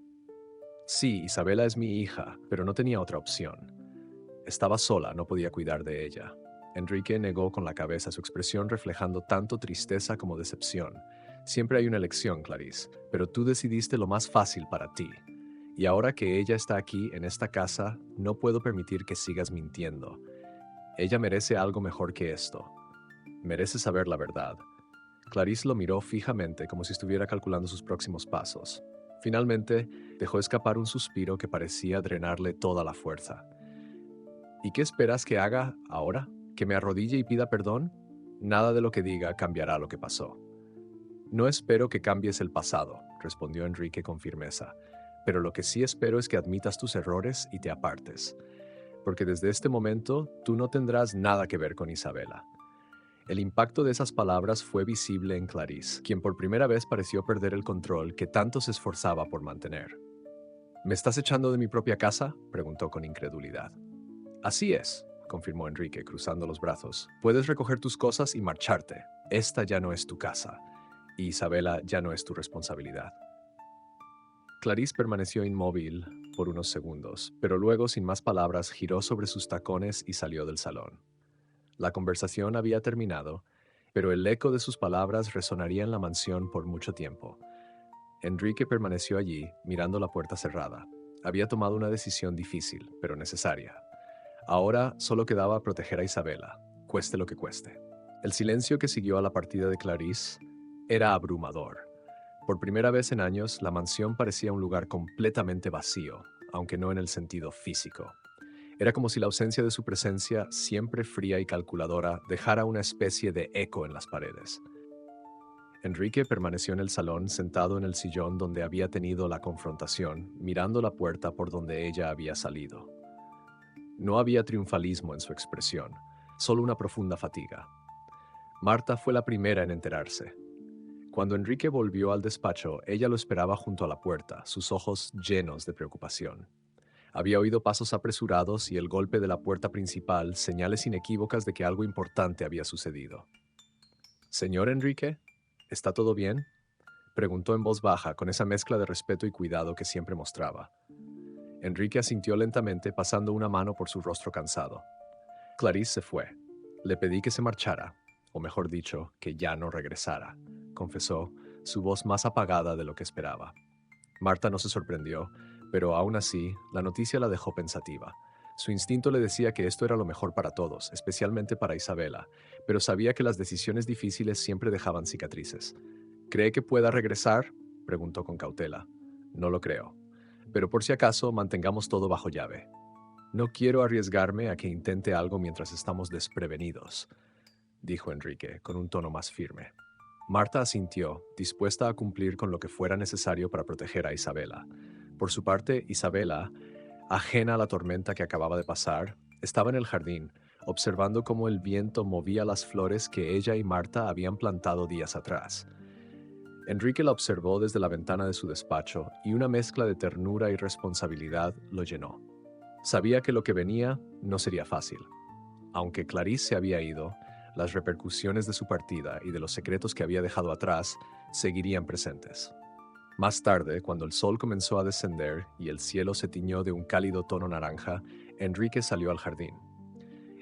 «Sí, Isabela es mi hija, pero no tenía otra opción. Estaba sola, no podía cuidar de ella». Enrique negó con la cabeza, su expresión reflejando tanto tristeza como decepción. «Siempre hay una elección, Clarice, pero tú decidiste lo más fácil para ti. Y ahora que ella está aquí, en esta casa, no puedo permitir que sigas mintiendo. Ella merece algo mejor que esto. Merece saber la verdad». Clarice lo miró fijamente, como si estuviera calculando sus próximos pasos. Finalmente, dejó escapar un suspiro que parecía drenarle toda la fuerza. «¿Y qué esperas que haga ahora? ¿Que me arrodille y pida perdón? Nada de lo que diga cambiará lo que pasó». «No espero que cambies el pasado», respondió Enrique con firmeza, «pero lo que sí espero es que admitas tus errores y te apartes, porque desde este momento tú no tendrás nada que ver con Isabela». El impacto de esas palabras fue visible en Clarice, quien por primera vez pareció perder el control que tanto se esforzaba por mantener. «¿Me estás echando de mi propia casa?», preguntó con incredulidad. «Así es», confirmó Enrique, cruzando los brazos. «Puedes recoger tus cosas y marcharte. Esta ya no es tu casa, y Isabela ya no es tu responsabilidad». Clarice permaneció inmóvil por unos segundos, pero luego, sin más palabras, giró sobre sus tacones y salió del salón. La conversación había terminado, pero el eco de sus palabras resonaría en la mansión por mucho tiempo. Enrique permaneció allí, mirando la puerta cerrada. Había tomado una decisión difícil, pero necesaria. Ahora solo quedaba proteger a Isabela, cueste lo que cueste. El silencio que siguió a la partida de Clarice era abrumador. Por primera vez en años, la mansión parecía un lugar completamente vacío, aunque no en el sentido físico. Era como si la ausencia de su presencia, siempre fría y calculadora, dejara una especie de eco en las paredes. Enrique permaneció en el salón, sentado en el sillón donde había tenido la confrontación, mirando la puerta por donde ella había salido. No había triunfalismo en su expresión, solo una profunda fatiga. Marta fue la primera en enterarse. Cuando Enrique volvió al despacho, ella lo esperaba junto a la puerta, sus ojos llenos de preocupación. Había oído pasos apresurados y el golpe de la puerta principal, señales inequívocas de que algo importante había sucedido. «Señor Enrique, ¿está todo bien?», preguntó en voz baja, con esa mezcla de respeto y cuidado que siempre mostraba. Enrique asintió lentamente, pasando una mano por su rostro cansado. «Clarice se fue. Le pedí que se marchara, o mejor dicho, que ya no regresara», confesó, su voz más apagada de lo que esperaba. Marta no se sorprendió, pero aún así, la noticia la dejó pensativa. Su instinto le decía que esto era lo mejor para todos, especialmente para Isabela, pero sabía que las decisiones difíciles siempre dejaban cicatrices. «¿Cree que pueda regresar?», preguntó con cautela. «No lo creo. pero por si acaso mantengamos todo bajo llave. No quiero arriesgarme a que intente algo mientras estamos desprevenidos, dijo Enrique, con un tono más firme. Marta asintió, dispuesta a cumplir con lo que fuera necesario para proteger a Isabela. Por su parte, Isabela, ajena a la tormenta que acababa de pasar, estaba en el jardín, observando cómo el viento movía las flores que ella y Marta habían plantado días atrás. Enrique la observó desde la ventana de su despacho y una mezcla de ternura y responsabilidad lo llenó. Sabía que lo que venía no sería fácil. Aunque Clarice se había ido, las repercusiones de su partida y de los secretos que había dejado atrás seguirían presentes. Más tarde, cuando el sol comenzó a descender y el cielo se tiñó de un cálido tono naranja, Enrique salió al jardín.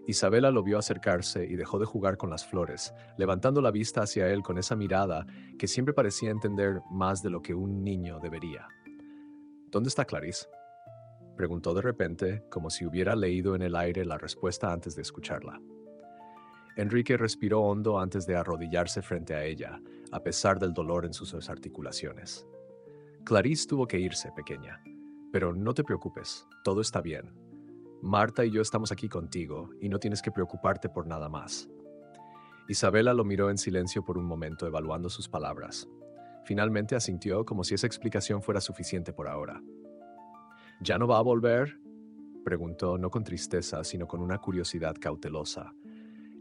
Isabela lo vio acercarse y dejó de jugar con las flores, levantando la vista hacia él con esa mirada que siempre parecía entender más de lo que un niño debería. ¿Dónde está Clarice?, preguntó de repente, como si hubiera leído en el aire la respuesta antes de escucharla. Enrique respiró hondo antes de arrodillarse frente a ella, a pesar del dolor en sus articulaciones. Clarice tuvo que irse, pequeña. Pero no te preocupes, todo está bien. Marta y yo estamos aquí contigo y no tienes que preocuparte por nada más. Isabela lo miró en silencio por un momento, evaluando sus palabras. Finalmente asintió como si esa explicación fuera suficiente por ahora. ¿Ya no va a volver?, preguntó, no con tristeza, sino con una curiosidad cautelosa.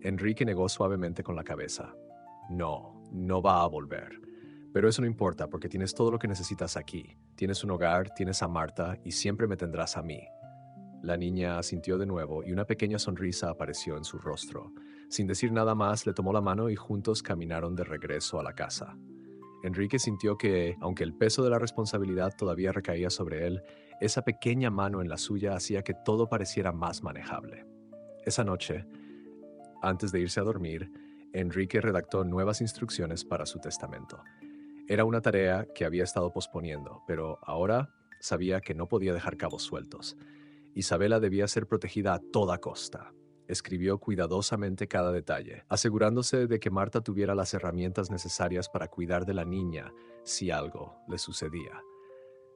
Enrique negó suavemente con la cabeza. No, no va a volver. Pero eso no importa porque tienes todo lo que necesitas aquí. Tienes un hogar, tienes a Marta y siempre me tendrás a mí. La niña asintió de nuevo y una pequeña sonrisa apareció en su rostro. Sin decir nada más, le tomó la mano y juntos caminaron de regreso a la casa. Enrique sintió que, aunque el peso de la responsabilidad todavía recaía sobre él, esa pequeña mano en la suya hacía que todo pareciera más manejable. Esa noche, antes de irse a dormir, Enrique redactó nuevas instrucciones para su testamento. Era una tarea que había estado posponiendo, pero ahora sabía que no podía dejar cabos sueltos. Isabela debía ser protegida a toda costa. Escribió cuidadosamente cada detalle, asegurándose de que Marta tuviera las herramientas necesarias para cuidar de la niña si algo le sucedía.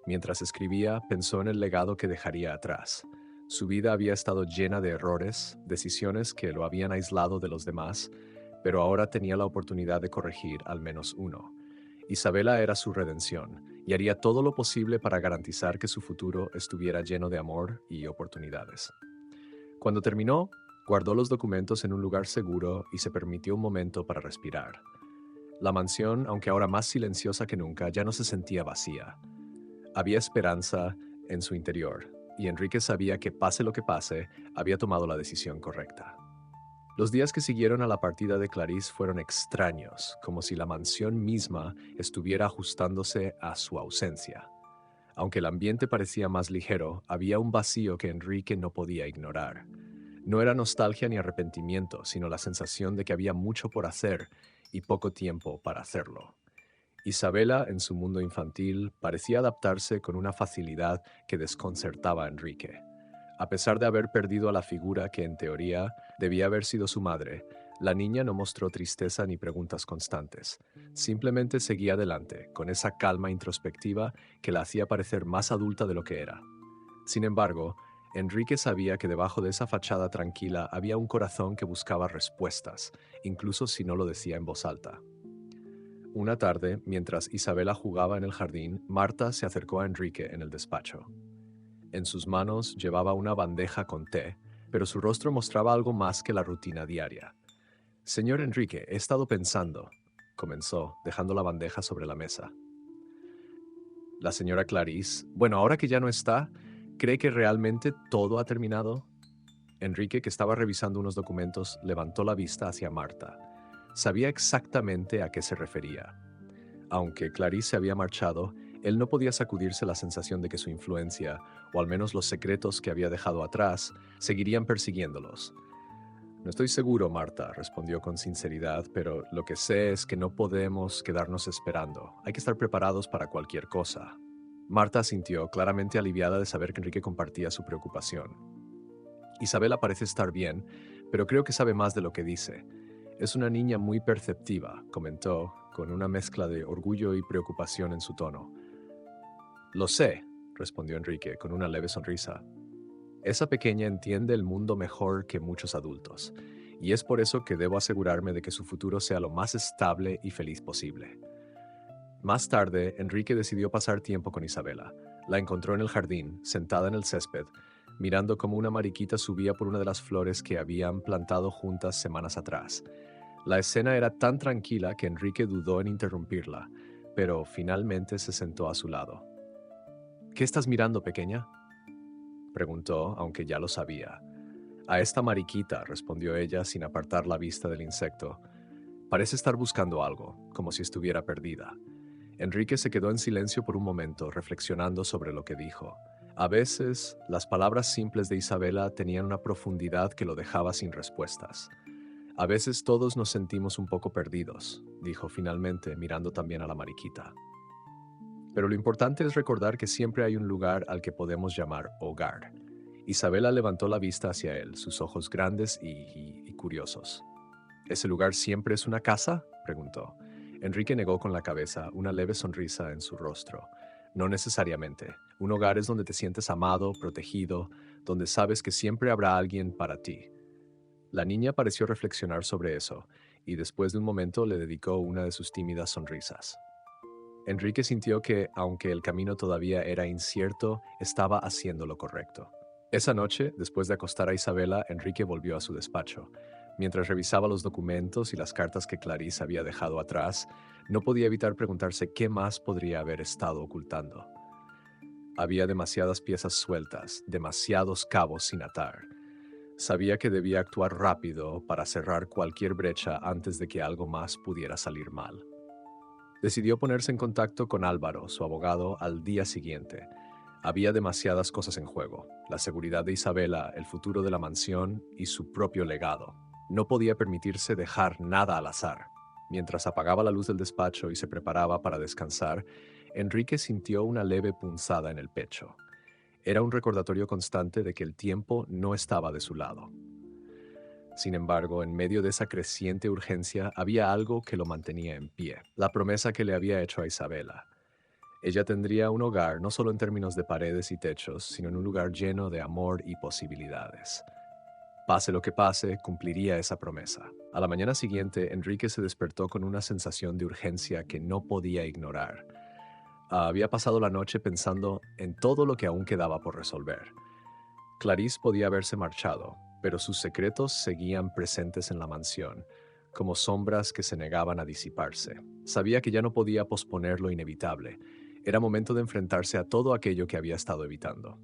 Mientras escribía, pensó en el legado que dejaría atrás. Su vida había estado llena de errores, decisiones que lo habían aislado de los demás, pero ahora tenía la oportunidad de corregir al menos uno. Isabela era su redención y haría todo lo posible para garantizar que su futuro estuviera lleno de amor y oportunidades. Cuando terminó, guardó los documentos en un lugar seguro y se permitió un momento para respirar. La mansión, aunque ahora más silenciosa que nunca, ya no se sentía vacía. Había esperanza en su interior, y Enrique sabía que pase lo que pase, había tomado la decisión correcta. Los días que siguieron a la partida de Clarice fueron extraños, como si la mansión misma estuviera ajustándose a su ausencia. Aunque el ambiente parecía más ligero, había un vacío que Enrique no podía ignorar. No era nostalgia ni arrepentimiento, sino la sensación de que había mucho por hacer y poco tiempo para hacerlo. Isabela, en su mundo infantil, parecía adaptarse con una facilidad que desconcertaba a Enrique. A pesar de haber perdido a la figura que, en teoría, debía haber sido su madre, la niña no mostró tristeza ni preguntas constantes. Simplemente seguía adelante, con esa calma introspectiva que la hacía parecer más adulta de lo que era. Sin embargo, Enrique sabía que debajo de esa fachada tranquila había un corazón que buscaba respuestas, incluso si no lo decía en voz alta. Una tarde, mientras Isabela jugaba en el jardín, Marta se acercó a Enrique en el despacho. En sus manos llevaba una bandeja con té, pero su rostro mostraba algo más que la rutina diaria. «Señor Enrique, he estado pensando», comenzó, dejando la bandeja sobre la mesa. La señora Clarice, bueno, ahora que ya no está, ¿cree que realmente todo ha terminado? Enrique, que estaba revisando unos documentos, levantó la vista hacia Marta. Sabía exactamente a qué se refería. Aunque Clarice se había marchado, él no podía sacudirse la sensación de que su influencia, o al menos los secretos que había dejado atrás, seguirían persiguiéndolos. No estoy seguro, Marta, respondió con sinceridad, pero lo que sé es que no podemos quedarnos esperando. Hay que estar preparados para cualquier cosa. Marta asintió, claramente aliviada de saber que Enrique compartía su preocupación. Isabela parece estar bien, pero creo que sabe más de lo que dice. Es una niña muy perceptiva, comentó, con una mezcla de orgullo y preocupación en su tono. Lo sé, respondió Enrique con una leve sonrisa. Esa pequeña entiende el mundo mejor que muchos adultos, y es por eso que debo asegurarme de que su futuro sea lo más estable y feliz posible. Más tarde, Enrique decidió pasar tiempo con Isabela. La encontró en el jardín, sentada en el césped, mirando cómo una mariquita subía por una de las flores que habían plantado juntas semanas atrás. La escena era tan tranquila que Enrique dudó en interrumpirla, pero finalmente se sentó a su lado. ¿Qué estás mirando, pequeña?, preguntó, aunque ya lo sabía. A esta mariquita, respondió ella sin apartar la vista del insecto. Parece estar buscando algo, como si estuviera perdida. Enrique se quedó en silencio por un momento, reflexionando sobre lo que dijo. A veces, las palabras simples de Isabela tenían una profundidad que lo dejaba sin respuestas. A veces todos nos sentimos un poco perdidos, dijo finalmente, mirando también a la mariquita. Pero lo importante es recordar que siempre hay un lugar al que podemos llamar hogar. Isabela levantó la vista hacia él, sus ojos grandes y curiosos. ¿Ese lugar siempre es una casa?, preguntó. Enrique negó con la cabeza, una leve sonrisa en su rostro. No necesariamente. Un hogar es donde te sientes amado, protegido, donde sabes que siempre habrá alguien para ti. La niña pareció reflexionar sobre eso, y después de un momento le dedicó una de sus tímidas sonrisas. Enrique sintió que, aunque el camino todavía era incierto, estaba haciendo lo correcto. Esa noche, después de acostar a Isabela, Enrique volvió a su despacho. Mientras revisaba los documentos y las cartas que Clarice había dejado atrás, no podía evitar preguntarse qué más podría haber estado ocultando. Había demasiadas piezas sueltas, demasiados cabos sin atar. Sabía que debía actuar rápido para cerrar cualquier brecha antes de que algo más pudiera salir mal. Decidió ponerse en contacto con Álvaro, su abogado, al día siguiente. Había demasiadas cosas en juego: la seguridad de Isabela, el futuro de la mansión y su propio legado. No podía permitirse dejar nada al azar. Mientras apagaba la luz del despacho y se preparaba para descansar, Enrique sintió una leve punzada en el pecho. Era un recordatorio constante de que el tiempo no estaba de su lado. Sin embargo, en medio de esa creciente urgencia había algo que lo mantenía en pie: la promesa que le había hecho a Isabela. Ella tendría un hogar no solo en términos de paredes y techos, sino en un lugar lleno de amor y posibilidades. Pase lo que pase, cumpliría esa promesa. A la mañana siguiente, Enrique se despertó con una sensación de urgencia que no podía ignorar. Había pasado la noche pensando en todo lo que aún quedaba por resolver. Clarice podía haberse marchado, pero sus secretos seguían presentes en la mansión, como sombras que se negaban a disiparse. Sabía que ya no podía posponer lo inevitable. Era momento de enfrentarse a todo aquello que había estado evitando.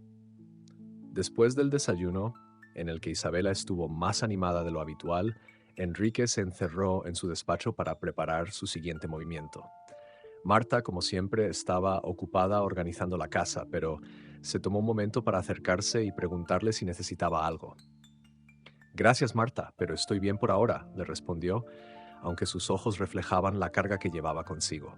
Después del desayuno, en el que Isabela estuvo más animada de lo habitual, Enrique se encerró en su despacho para preparar su siguiente movimiento. Marta, como siempre, estaba ocupada organizando la casa, pero se tomó un momento para acercarse y preguntarle si necesitaba algo. «Gracias, Marta, pero estoy bien por ahora», le respondió, aunque sus ojos reflejaban la carga que llevaba consigo.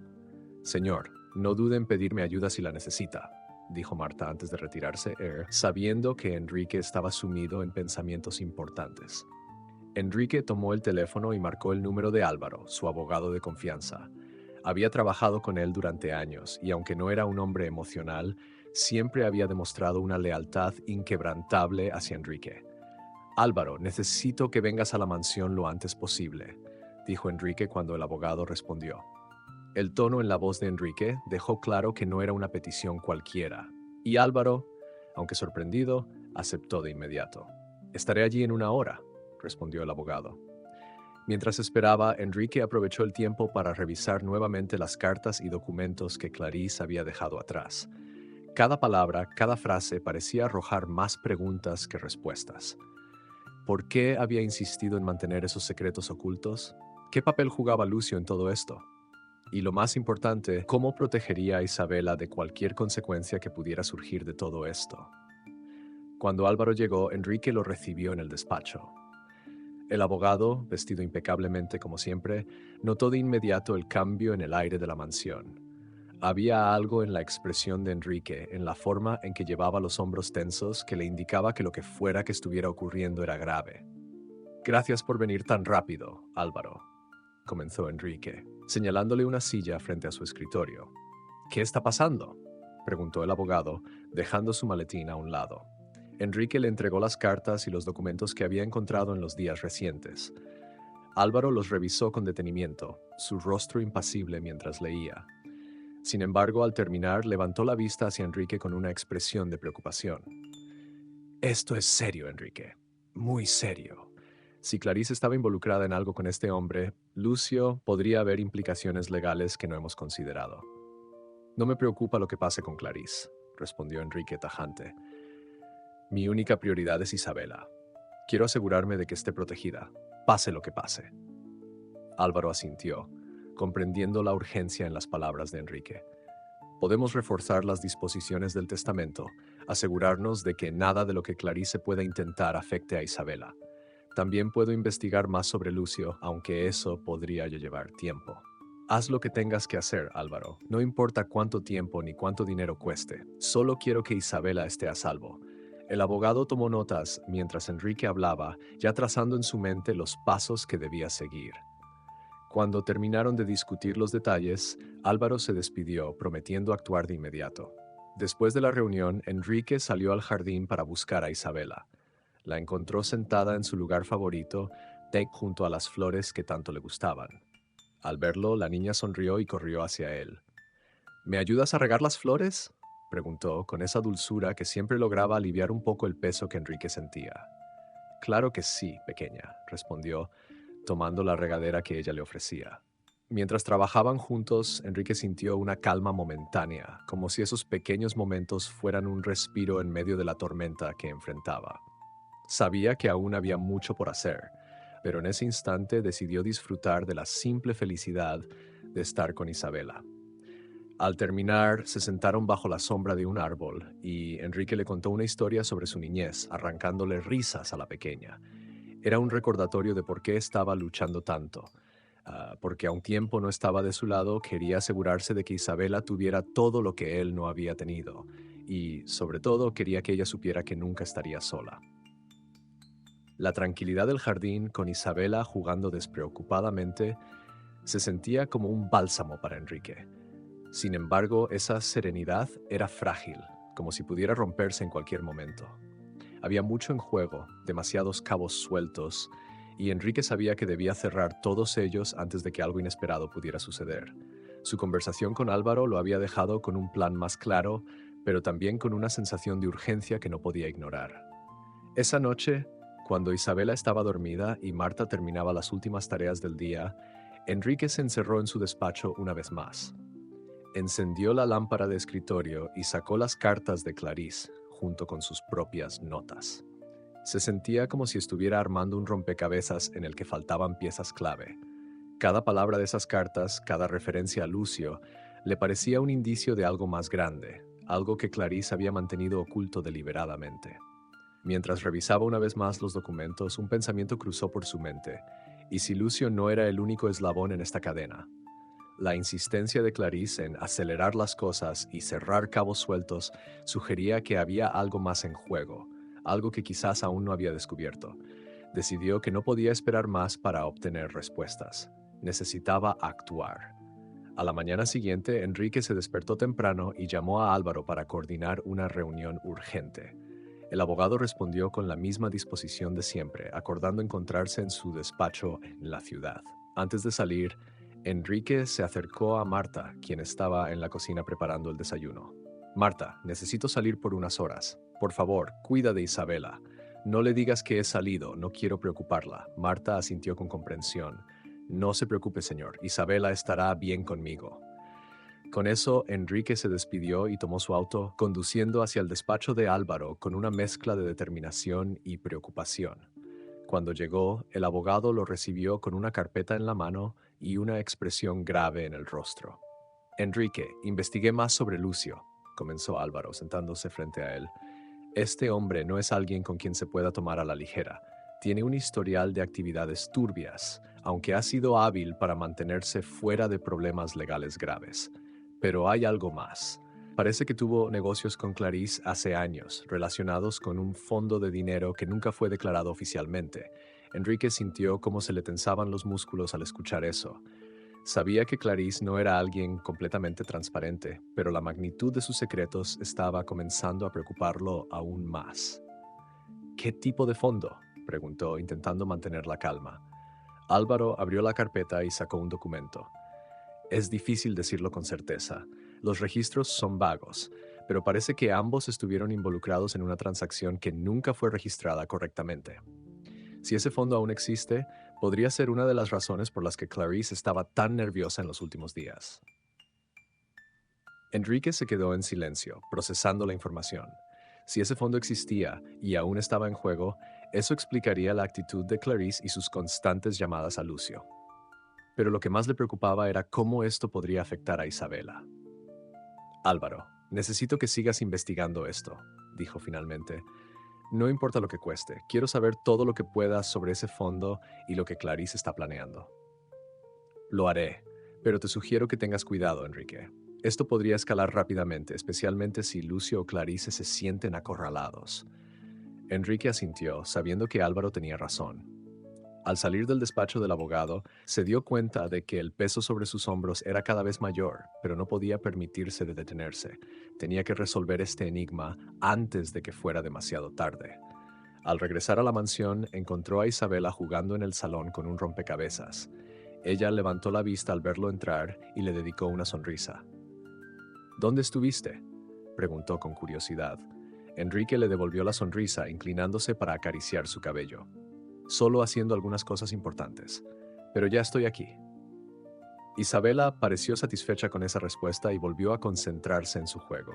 «Señor, no dude en pedirme ayuda si la necesita», dijo Marta antes de retirarse, sabiendo que Enrique estaba sumido en pensamientos importantes. Enrique tomó el teléfono y marcó el número de Álvaro, su abogado de confianza. Había trabajado con él durante años y, aunque no era un hombre emocional, siempre había demostrado una lealtad inquebrantable hacia Enrique. «Álvaro, necesito que vengas a la mansión lo antes posible», dijo Enrique cuando el abogado respondió. El tono en la voz de Enrique dejó claro que no era una petición cualquiera, y Álvaro, aunque sorprendido, aceptó de inmediato. «Estaré allí en 1 hora», respondió el abogado. Mientras esperaba, Enrique aprovechó el tiempo para revisar nuevamente las cartas y documentos que Clarice había dejado atrás. Cada palabra, cada frase parecía arrojar más preguntas que respuestas. ¿Por qué había insistido en mantener esos secretos ocultos? ¿Qué papel jugaba Lucio en todo esto? Y lo más importante, ¿cómo protegería a Isabela de cualquier consecuencia que pudiera surgir de todo esto? Cuando Álvaro llegó, Enrique lo recibió en el despacho. El abogado, vestido impecablemente como siempre, notó de inmediato el cambio en el aire de la mansión. Había algo en la expresión de Enrique, en la forma en que llevaba los hombros tensos, que le indicaba que lo que fuera que estuviera ocurriendo era grave. «Gracias por venir tan rápido, Álvaro», comenzó Enrique, señalándole una silla frente a su escritorio. «¿Qué está pasando?», preguntó el abogado, dejando su maletín a un lado. Enrique le entregó las cartas y los documentos que había encontrado en los días recientes. Álvaro los revisó con detenimiento, su rostro impasible mientras leía. Sin embargo, al terminar, levantó la vista hacia Enrique con una expresión de preocupación. Esto es serio, Enrique. Muy serio. Si Clarice estaba involucrada en algo con este hombre, Lucio, podría haber implicaciones legales que no hemos considerado. No me preocupa lo que pase con Clarice, respondió Enrique tajante. Mi única prioridad es Isabela. Quiero asegurarme de que esté protegida, pase lo que pase. Álvaro asintió, comprendiendo la urgencia en las palabras de Enrique. Podemos reforzar las disposiciones del testamento, asegurarnos de que nada de lo que Clarice pueda intentar afecte a Isabela. También puedo investigar más sobre Lucio, aunque eso podría llevar tiempo. Haz lo que tengas que hacer, Álvaro. No importa cuánto tiempo ni cuánto dinero cueste. Solo quiero que Isabela esté a salvo. El abogado tomó notas mientras Enrique hablaba, ya trazando en su mente los pasos que debía seguir. Cuando terminaron de discutir los detalles, Álvaro se despidió, prometiendo actuar de inmediato. Después de la reunión, Enrique salió al jardín para buscar a Isabela. La encontró sentada en su lugar favorito, junto a las flores que tanto le gustaban. Al verlo, la niña sonrió y corrió hacia él. ¿Me ayudas a regar las flores?, preguntó, con esa dulzura que siempre lograba aliviar un poco el peso que Enrique sentía. Claro que sí, pequeña, respondió, tomando la regadera que ella le ofrecía. Mientras trabajaban juntos, Enrique sintió una calma momentánea, como si esos pequeños momentos fueran un respiro en medio de la tormenta que enfrentaba. Sabía que aún había mucho por hacer, pero en ese instante decidió disfrutar de la simple felicidad de estar con Isabela. Al terminar, se sentaron bajo la sombra de un árbol y Enrique le contó una historia sobre su niñez, arrancándole risas a la pequeña. Era un recordatorio de por qué estaba luchando tanto. Porque a un tiempo no estaba de su lado, quería asegurarse de que Isabela tuviera todo lo que él no había tenido. Y, sobre todo, quería que ella supiera que nunca estaría sola. La tranquilidad del jardín, con Isabela jugando despreocupadamente, se sentía como un bálsamo para Enrique. Sin embargo, esa serenidad era frágil, como si pudiera romperse en cualquier momento. Había mucho en juego, demasiados cabos sueltos, y Enrique sabía que debía cerrar todos ellos antes de que algo inesperado pudiera suceder. Su conversación con Álvaro lo había dejado con un plan más claro, pero también con una sensación de urgencia que no podía ignorar. Esa noche, cuando Isabela estaba dormida y Marta terminaba las últimas tareas del día, Enrique se encerró en su despacho una vez más. Encendió la lámpara de escritorio y sacó las cartas de Clarice, junto con sus propias notas. Se sentía como si estuviera armando un rompecabezas en el que faltaban piezas clave. Cada palabra de esas cartas, cada referencia a Lucio, le parecía un indicio de algo más grande, algo que Clarice había mantenido oculto deliberadamente. Mientras revisaba una vez más los documentos, un pensamiento cruzó por su mente. ¿Y si Lucio no era el único eslabón en esta cadena? La insistencia de Clarice en acelerar las cosas y cerrar cabos sueltos sugería que había algo más en juego, algo que quizás aún no había descubierto. Decidió que no podía esperar más para obtener respuestas. Necesitaba actuar. A la mañana siguiente, Enrique se despertó temprano y llamó a Álvaro para coordinar una reunión urgente. El abogado respondió con la misma disposición de siempre, acordando encontrarse en su despacho en la ciudad. Antes de salir, Enrique se acercó a Marta, quien estaba en la cocina preparando el desayuno. Marta, necesito salir por unas horas. Por favor, cuida de Isabela. No le digas que he salido, no quiero preocuparla. Marta asintió con comprensión. No se preocupe, señor. Isabela estará bien conmigo. Con eso, Enrique se despidió y tomó su auto, conduciendo hacia el despacho de Álvaro con una mezcla de determinación y preocupación. Cuando llegó, el abogado lo recibió con una carpeta en la mano y una expresión grave en el rostro. Enrique, investigué más sobre Lucio, comenzó Álvaro, sentándose frente a él. Este hombre no es alguien con quien se pueda tomar a la ligera. Tiene un historial de actividades turbias, aunque ha sido hábil para mantenerse fuera de problemas legales graves. Pero hay algo más. Parece que tuvo negocios con Clarice hace años, relacionados con un fondo de dinero que nunca fue declarado oficialmente. Enrique sintió cómo se le tensaban los músculos al escuchar eso. Sabía que Clarice no era alguien completamente transparente, pero la magnitud de sus secretos estaba comenzando a preocuparlo aún más. ¿Qué tipo de fondo?, preguntó, intentando mantener la calma. Álvaro abrió la carpeta y sacó un documento. Es difícil decirlo con certeza. Los registros son vagos, pero parece que ambos estuvieron involucrados en una transacción que nunca fue registrada correctamente. Si ese fondo aún existe, podría ser una de las razones por las que Clarice estaba tan nerviosa en los últimos días. Enrique se quedó en silencio, procesando la información. Si ese fondo existía y aún estaba en juego, eso explicaría la actitud de Clarice y sus constantes llamadas a Lucio. Pero lo que más le preocupaba era cómo esto podría afectar a Isabela. Álvaro, necesito que sigas investigando esto, dijo finalmente. No importa lo que cueste, quiero saber todo lo que puedas sobre ese fondo y lo que Clarice está planeando. Lo haré, pero te sugiero que tengas cuidado, Enrique. Esto podría escalar rápidamente, especialmente si Lucio o Clarice se sienten acorralados. Enrique asintió, sabiendo que Álvaro tenía razón. Al salir del despacho del abogado, se dio cuenta de que el peso sobre sus hombros era cada vez mayor, pero no podía permitirse de detenerse. Tenía que resolver este enigma antes de que fuera demasiado tarde. Al regresar a la mansión, encontró a Isabela jugando en el salón con un rompecabezas. Ella levantó la vista al verlo entrar y le dedicó una sonrisa. ¿Dónde estuviste?, preguntó con curiosidad. Enrique le devolvió la sonrisa, inclinándose para acariciar su cabello. Solo haciendo algunas cosas importantes. Pero ya estoy aquí. Isabela pareció satisfecha con esa respuesta y volvió a concentrarse en su juego.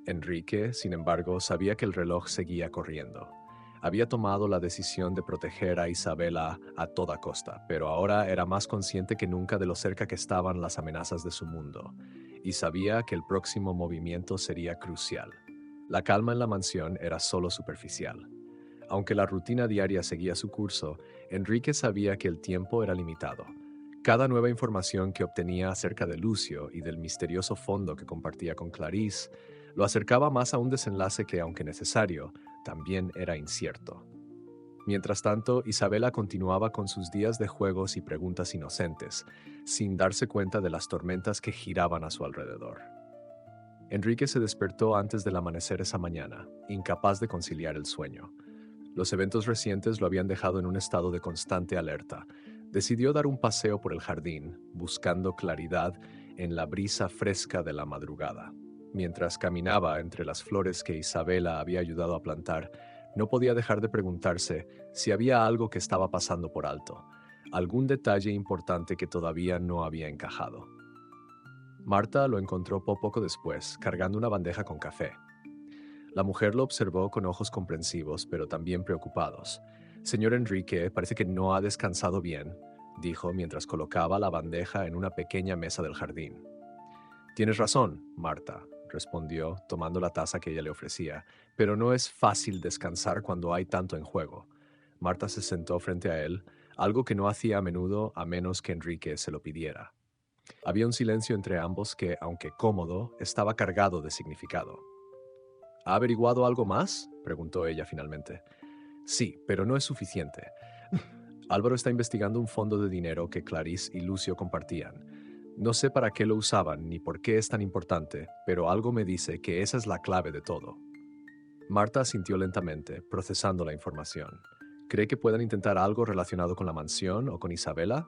Enrique, sin embargo, sabía que el reloj seguía corriendo. Había tomado la decisión de proteger a Isabela a toda costa, pero ahora era más consciente que nunca de lo cerca que estaban las amenazas de su mundo, y sabía que el próximo movimiento sería crucial. La calma en la mansión era solo superficial. Aunque la rutina diaria seguía su curso, Enrique sabía que el tiempo era limitado. Cada nueva información que obtenía acerca de Lucio y del misterioso fondo que compartía con Clarice lo acercaba más a un desenlace que, aunque necesario, también era incierto. Mientras tanto, Isabela continuaba con sus días de juegos y preguntas inocentes, sin darse cuenta de las tormentas que giraban a su alrededor. Enrique se despertó antes del amanecer esa mañana, incapaz de conciliar el sueño. Los eventos recientes lo habían dejado en un estado de constante alerta. Decidió dar un paseo por el jardín, buscando claridad en la brisa fresca de la madrugada. Mientras caminaba entre las flores que Isabela había ayudado a plantar, no podía dejar de preguntarse si había algo que estaba pasando por alto, algún detalle importante que todavía no había encajado. Marta lo encontró poco después, cargando una bandeja con café. La mujer lo observó con ojos comprensivos, pero también preocupados. Señor Enrique, parece que no ha descansado bien, dijo mientras colocaba la bandeja en una pequeña mesa del jardín. Tienes razón, Marta, respondió, tomando la taza que ella le ofrecía, pero no es fácil descansar cuando hay tanto en juego. Marta se sentó frente a él, algo que no hacía a menudo a menos que Enrique se lo pidiera. Había un silencio entre ambos que, aunque cómodo, estaba cargado de significado. ¿Ha averiguado algo más?, preguntó ella finalmente. Sí, pero no es suficiente. Álvaro está investigando un fondo de dinero que Clarice y Lucio compartían. No sé para qué lo usaban ni por qué es tan importante, pero algo me dice que esa es la clave de todo. Marta asintió lentamente, procesando la información. ¿Cree que puedan intentar algo relacionado con la mansión o con Isabela?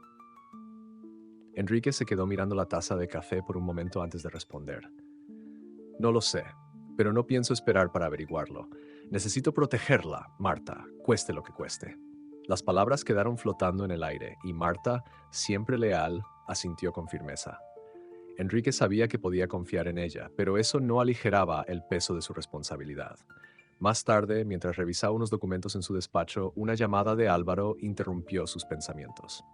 Enrique se quedó mirando la taza de café por un momento antes de responder. No lo sé, pero no pienso esperar para averiguarlo. Necesito protegerla, Marta, cueste lo que cueste. Las palabras quedaron flotando en el aire y Marta, siempre leal, asintió con firmeza. Enrique sabía que podía confiar en ella, pero eso no aligeraba el peso de su responsabilidad. Más tarde, mientras revisaba unos documentos en su despacho, una llamada de Álvaro interrumpió sus pensamientos.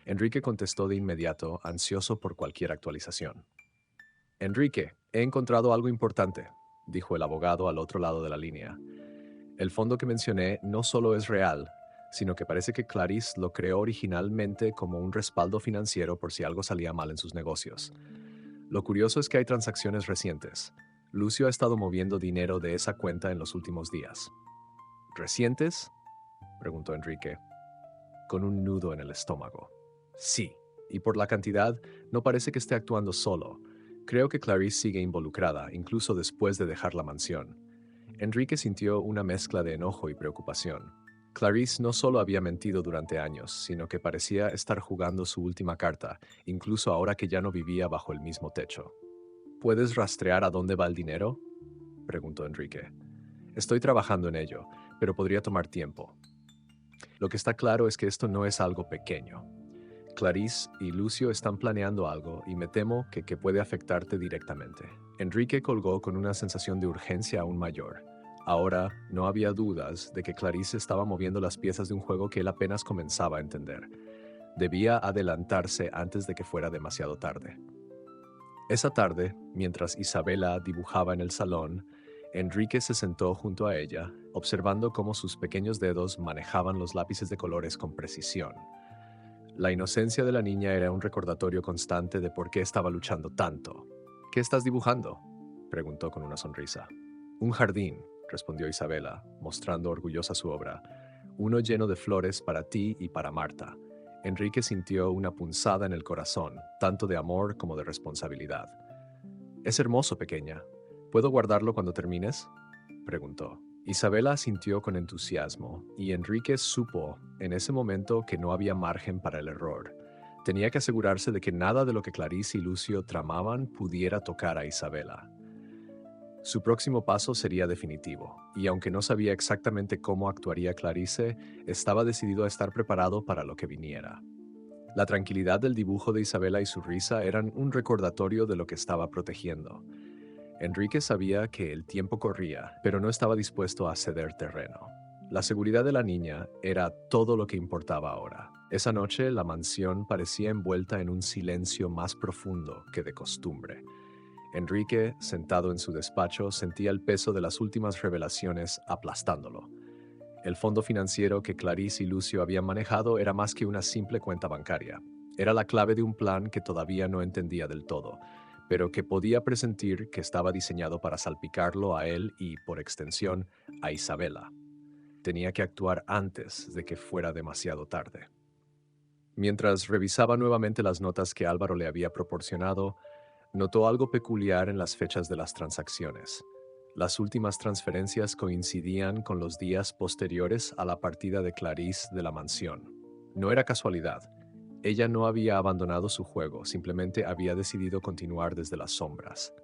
Enrique contestó de inmediato, ansioso por cualquier actualización. Enrique, he encontrado algo importante, dijo el abogado al otro lado de la línea. El fondo que mencioné no solo es real, sino que parece que Clarice lo creó originalmente como un respaldo financiero por si algo salía mal en sus negocios. Lo curioso es que hay transacciones recientes. Lucio ha estado moviendo dinero de esa cuenta en los últimos días. ¿Recientes?, preguntó Enrique, con un nudo en el estómago. Sí, y por la cantidad, no parece que esté actuando solo. Creo que Clarice sigue involucrada, incluso después de dejar la mansión. Enrique sintió una mezcla de enojo y preocupación. Clarice no solo había mentido durante años, sino que parecía estar jugando su última carta, incluso ahora que ya no vivía bajo el mismo techo. ¿Puedes rastrear a dónde va el dinero?, preguntó Enrique. Estoy trabajando en ello, pero podría tomar tiempo. Lo que está claro es que esto no es algo pequeño. Clarice y Lucio están planeando algo y me temo que puede afectarte directamente. Enrique colgó con una sensación de urgencia aún mayor. Ahora no había dudas de que Clarice estaba moviendo las piezas de un juego que él apenas comenzaba a entender. Debía adelantarse antes de que fuera demasiado tarde. Esa tarde, mientras Isabela dibujaba en el salón, Enrique se sentó junto a ella, observando cómo sus pequeños dedos manejaban los lápices de colores con precisión. La inocencia de la niña era un recordatorio constante de por qué estaba luchando tanto. ¿Qué estás dibujando?, preguntó con una sonrisa. Un jardín, respondió Isabela, mostrando orgullosa su obra. Uno lleno de flores para ti y para Marta. Enrique sintió una punzada en el corazón, tanto de amor como de responsabilidad. Es hermoso, pequeña. ¿Puedo guardarlo cuando termines?, preguntó. Isabela asintió con entusiasmo, y Enrique supo en ese momento que no había margen para el error. Tenía que asegurarse de que nada de lo que Clarice y Lucio tramaban pudiera tocar a Isabela. Su próximo paso sería definitivo, y aunque no sabía exactamente cómo actuaría Clarice, estaba decidido a estar preparado para lo que viniera. La tranquilidad del dibujo de Isabela y su risa eran un recordatorio de lo que estaba protegiendo. Enrique sabía que el tiempo corría, pero no estaba dispuesto a ceder terreno. La seguridad de la niña era todo lo que importaba ahora. Esa noche la mansión parecía envuelta en un silencio más profundo que de costumbre. Enrique, sentado en su despacho, sentía el peso de las últimas revelaciones aplastándolo. El fondo financiero que Clarice y Lucio habían manejado era más que una simple cuenta bancaria. Era la clave de un plan que todavía no entendía del todo, pero que podía presentir que estaba diseñado para salpicarlo a él y, por extensión, a Isabela. Tenía que actuar antes de que fuera demasiado tarde. Mientras revisaba nuevamente las notas que Álvaro le había proporcionado, notó algo peculiar en las fechas de las transacciones. Las últimas transferencias coincidían con los días posteriores a la partida de Clarice de la mansión. No era casualidad. Ella no había abandonado su juego, simplemente había decidido continuar desde las sombras.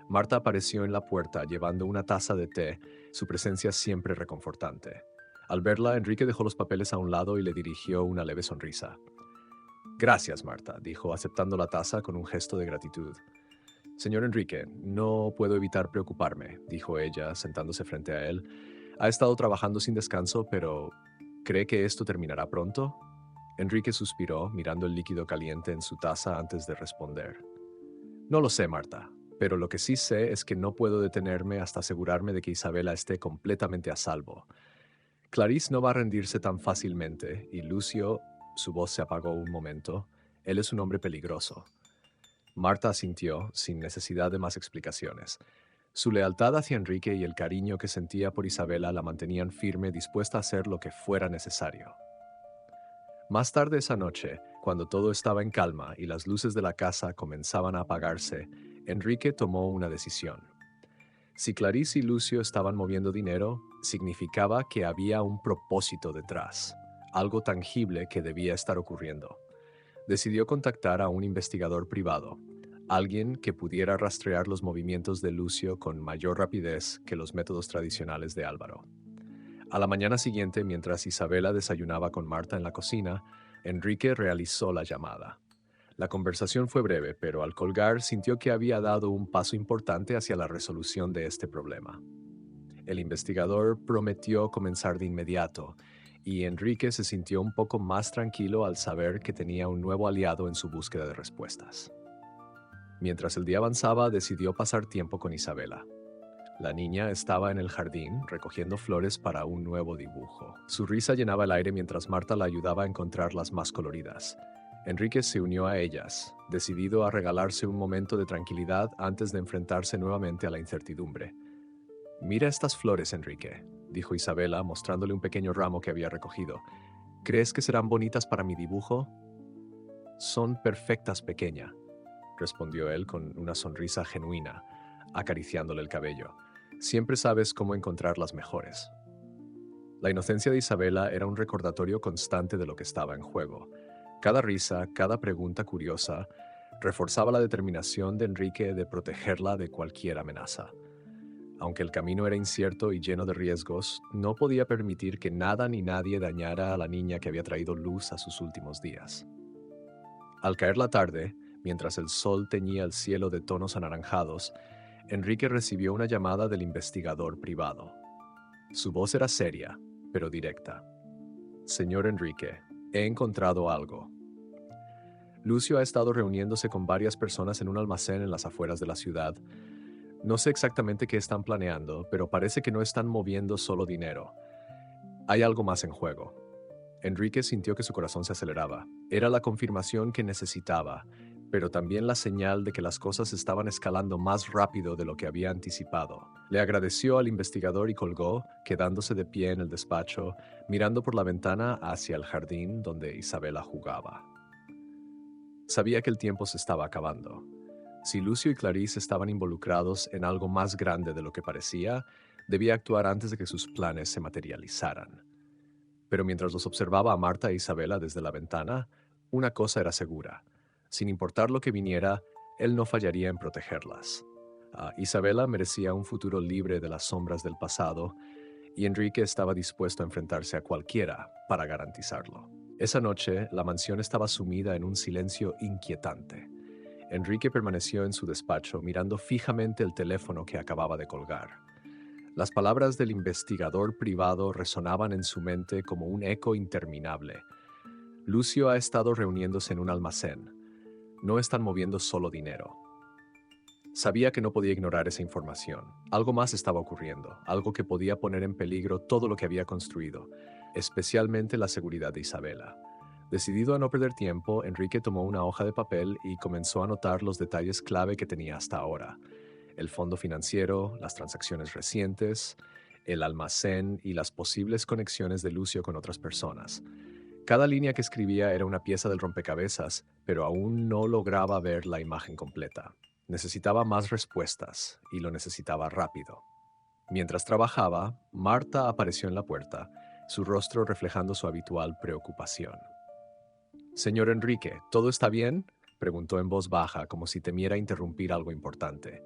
Marta apareció en la puerta llevando una taza de té, su presencia siempre reconfortante. Al verla, Enrique dejó los papeles a un lado y le dirigió una leve sonrisa. Gracias, Marta, dijo, aceptando la taza con un gesto de gratitud. Señor Enrique, no puedo evitar preocuparme, dijo ella, sentándose frente a él. Ha estado trabajando sin descanso, pero ¿cree que esto terminará pronto? Enrique suspiró, mirando el líquido caliente en su taza antes de responder. No lo sé, Marta, pero lo que sí sé es que no puedo detenerme hasta asegurarme de que Isabela esté completamente a salvo. Clarice no va a rendirse tan fácilmente, y Lucio, su voz se apagó un momento, él es un hombre peligroso. Marta asintió, sin necesidad de más explicaciones. Su lealtad hacia Enrique y el cariño que sentía por Isabela la mantenían firme, dispuesta a hacer lo que fuera necesario. Más tarde esa noche, cuando todo estaba en calma y las luces de la casa comenzaban a apagarse, Enrique tomó una decisión. Si Clarice y Lucio estaban moviendo dinero, significaba que había un propósito detrás, algo tangible que debía estar ocurriendo. Decidió contactar a un investigador privado, alguien que pudiera rastrear los movimientos de Lucio con mayor rapidez que los métodos tradicionales de Álvaro. A la mañana siguiente, mientras Isabela desayunaba con Marta en la cocina, Enrique realizó la llamada. La conversación fue breve, pero al colgar sintió que había dado un paso importante hacia la resolución de este problema. El investigador prometió comenzar de inmediato, y Enrique se sintió un poco más tranquilo al saber que tenía un nuevo aliado en su búsqueda de respuestas. Mientras el día avanzaba, decidió pasar tiempo con Isabela. La niña estaba en el jardín recogiendo flores para un nuevo dibujo. Su risa llenaba el aire mientras Marta la ayudaba a encontrar las más coloridas. Enrique se unió a ellas, decidido a regalarse un momento de tranquilidad antes de enfrentarse nuevamente a la incertidumbre. «Mira estas flores, Enrique», dijo Isabela, mostrándole un pequeño ramo que había recogido. «¿Crees que serán bonitas para mi dibujo?» Son perfectas, pequeña, respondió él con una sonrisa genuina, acariciándole el cabello. Siempre sabes cómo encontrar las mejores. La inocencia de Isabela era un recordatorio constante de lo que estaba en juego. Cada risa, cada pregunta curiosa, reforzaba la determinación de Enrique de protegerla de cualquier amenaza. Aunque el camino era incierto y lleno de riesgos, no podía permitir que nada ni nadie dañara a la niña que había traído luz a sus últimos días. Al caer la tarde, mientras el sol teñía el cielo de tonos anaranjados, Enrique recibió una llamada del investigador privado. Su voz era seria, pero directa. Señor Enrique, he encontrado algo. Lucio ha estado reuniéndose con varias personas en un almacén en las afueras de la ciudad. No sé exactamente qué están planeando, pero parece que no están moviendo solo dinero. Hay algo más en juego. Enrique sintió que su corazón se aceleraba. Era la confirmación que necesitaba, pero también la señal de que las cosas estaban escalando más rápido de lo que había anticipado. Le agradeció al investigador y colgó, quedándose de pie en el despacho, mirando por la ventana hacia el jardín donde Isabela jugaba. Sabía que el tiempo se estaba acabando. Si Lucio y Clarice estaban involucrados en algo más grande de lo que parecía, debía actuar antes de que sus planes se materializaran. Pero mientras los observaba a Marta e Isabela desde la ventana, una cosa era segura. Sin importar lo que viniera, él no fallaría en protegerlas. Isabela merecía un futuro libre de las sombras del pasado, y Enrique estaba dispuesto a enfrentarse a cualquiera para garantizarlo. Esa noche, la mansión estaba sumida en un silencio inquietante. Enrique permaneció en su despacho mirando fijamente el teléfono que acababa de colgar. Las palabras del investigador privado resonaban en su mente como un eco interminable. Lucio ha estado reuniéndose en un almacén. No están moviendo solo dinero. Sabía que no podía ignorar esa información. Algo más estaba ocurriendo, algo que podía poner en peligro todo lo que había construido, especialmente la seguridad de Isabela. Decidido a no perder tiempo, Enrique tomó una hoja de papel y comenzó a anotar los detalles clave que tenía hasta ahora: el fondo financiero, las transacciones recientes, el almacén y las posibles conexiones de Lucio con otras personas. Cada línea que escribía era una pieza del rompecabezas, pero aún no lograba ver la imagen completa. Necesitaba más respuestas, y lo necesitaba rápido. Mientras trabajaba, Marta apareció en la puerta, su rostro reflejando su habitual preocupación. «Señor Enrique, ¿todo está bien?», preguntó en voz baja, como si temiera interrumpir algo importante.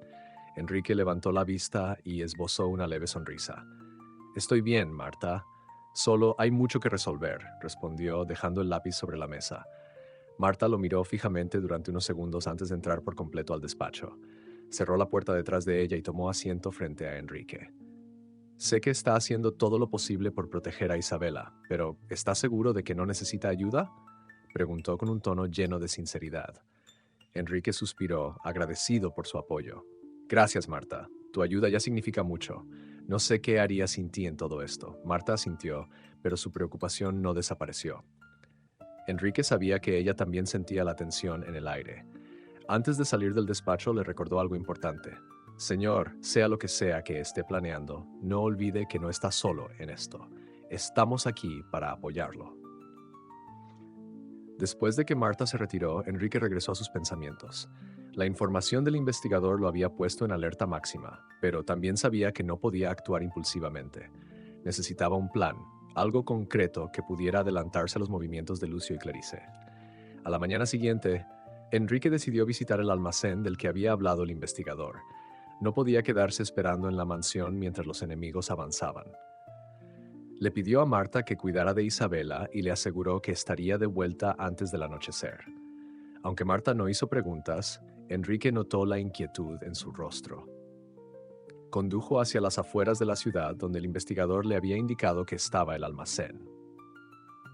Enrique levantó la vista y esbozó una leve sonrisa. «Estoy bien, Marta. Solo hay mucho que resolver», respondió, dejando el lápiz sobre la mesa. Marta lo miró fijamente durante unos segundos antes de entrar por completo al despacho. Cerró la puerta detrás de ella y tomó asiento frente a Enrique. «Sé que está haciendo todo lo posible por proteger a Isabela, pero ¿está seguro de que no necesita ayuda?», preguntó con un tono lleno de sinceridad. Enrique suspiró, agradecido por su apoyo. «Gracias, Marta. Tu ayuda ya significa mucho. No sé qué haría sin ti en todo esto». Marta asintió, pero su preocupación no desapareció. Enrique sabía que ella también sentía la tensión en el aire. Antes de salir del despacho le recordó algo importante. «Señor, sea lo que sea que esté planeando, no olvide que no está solo en esto. Estamos aquí para apoyarlo». Después de que Marta se retiró, Enrique regresó a sus pensamientos. La información del investigador lo había puesto en alerta máxima, pero también sabía que no podía actuar impulsivamente. Necesitaba un plan, algo concreto que pudiera adelantarse a los movimientos de Lucio y Clarice. A la mañana siguiente, Enrique decidió visitar el almacén del que había hablado el investigador. No podía quedarse esperando en la mansión mientras los enemigos avanzaban. Le pidió a Marta que cuidara de Isabela y le aseguró que estaría de vuelta antes del anochecer. Aunque Marta no hizo preguntas, Enrique notó la inquietud en su rostro. Condujo hacia las afueras de la ciudad donde el investigador le había indicado que estaba el almacén.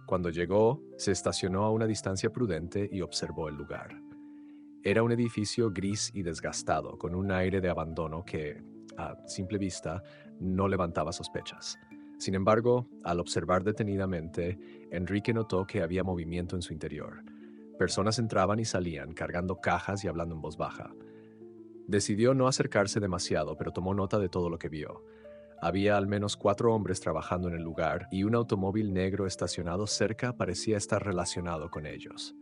Cuando llegó, se estacionó a una distancia prudente y observó el lugar. Era un edificio gris y desgastado, con un aire de abandono que, a simple vista, no levantaba sospechas. Sin embargo, al observar detenidamente, Enrique notó que había movimiento en su interior. Personas entraban y salían, cargando cajas y hablando en voz baja. Decidió no acercarse demasiado, pero tomó nota de todo lo que vio. Había al menos 4 hombres trabajando en el lugar y un automóvil negro estacionado cerca parecía estar relacionado con ellos.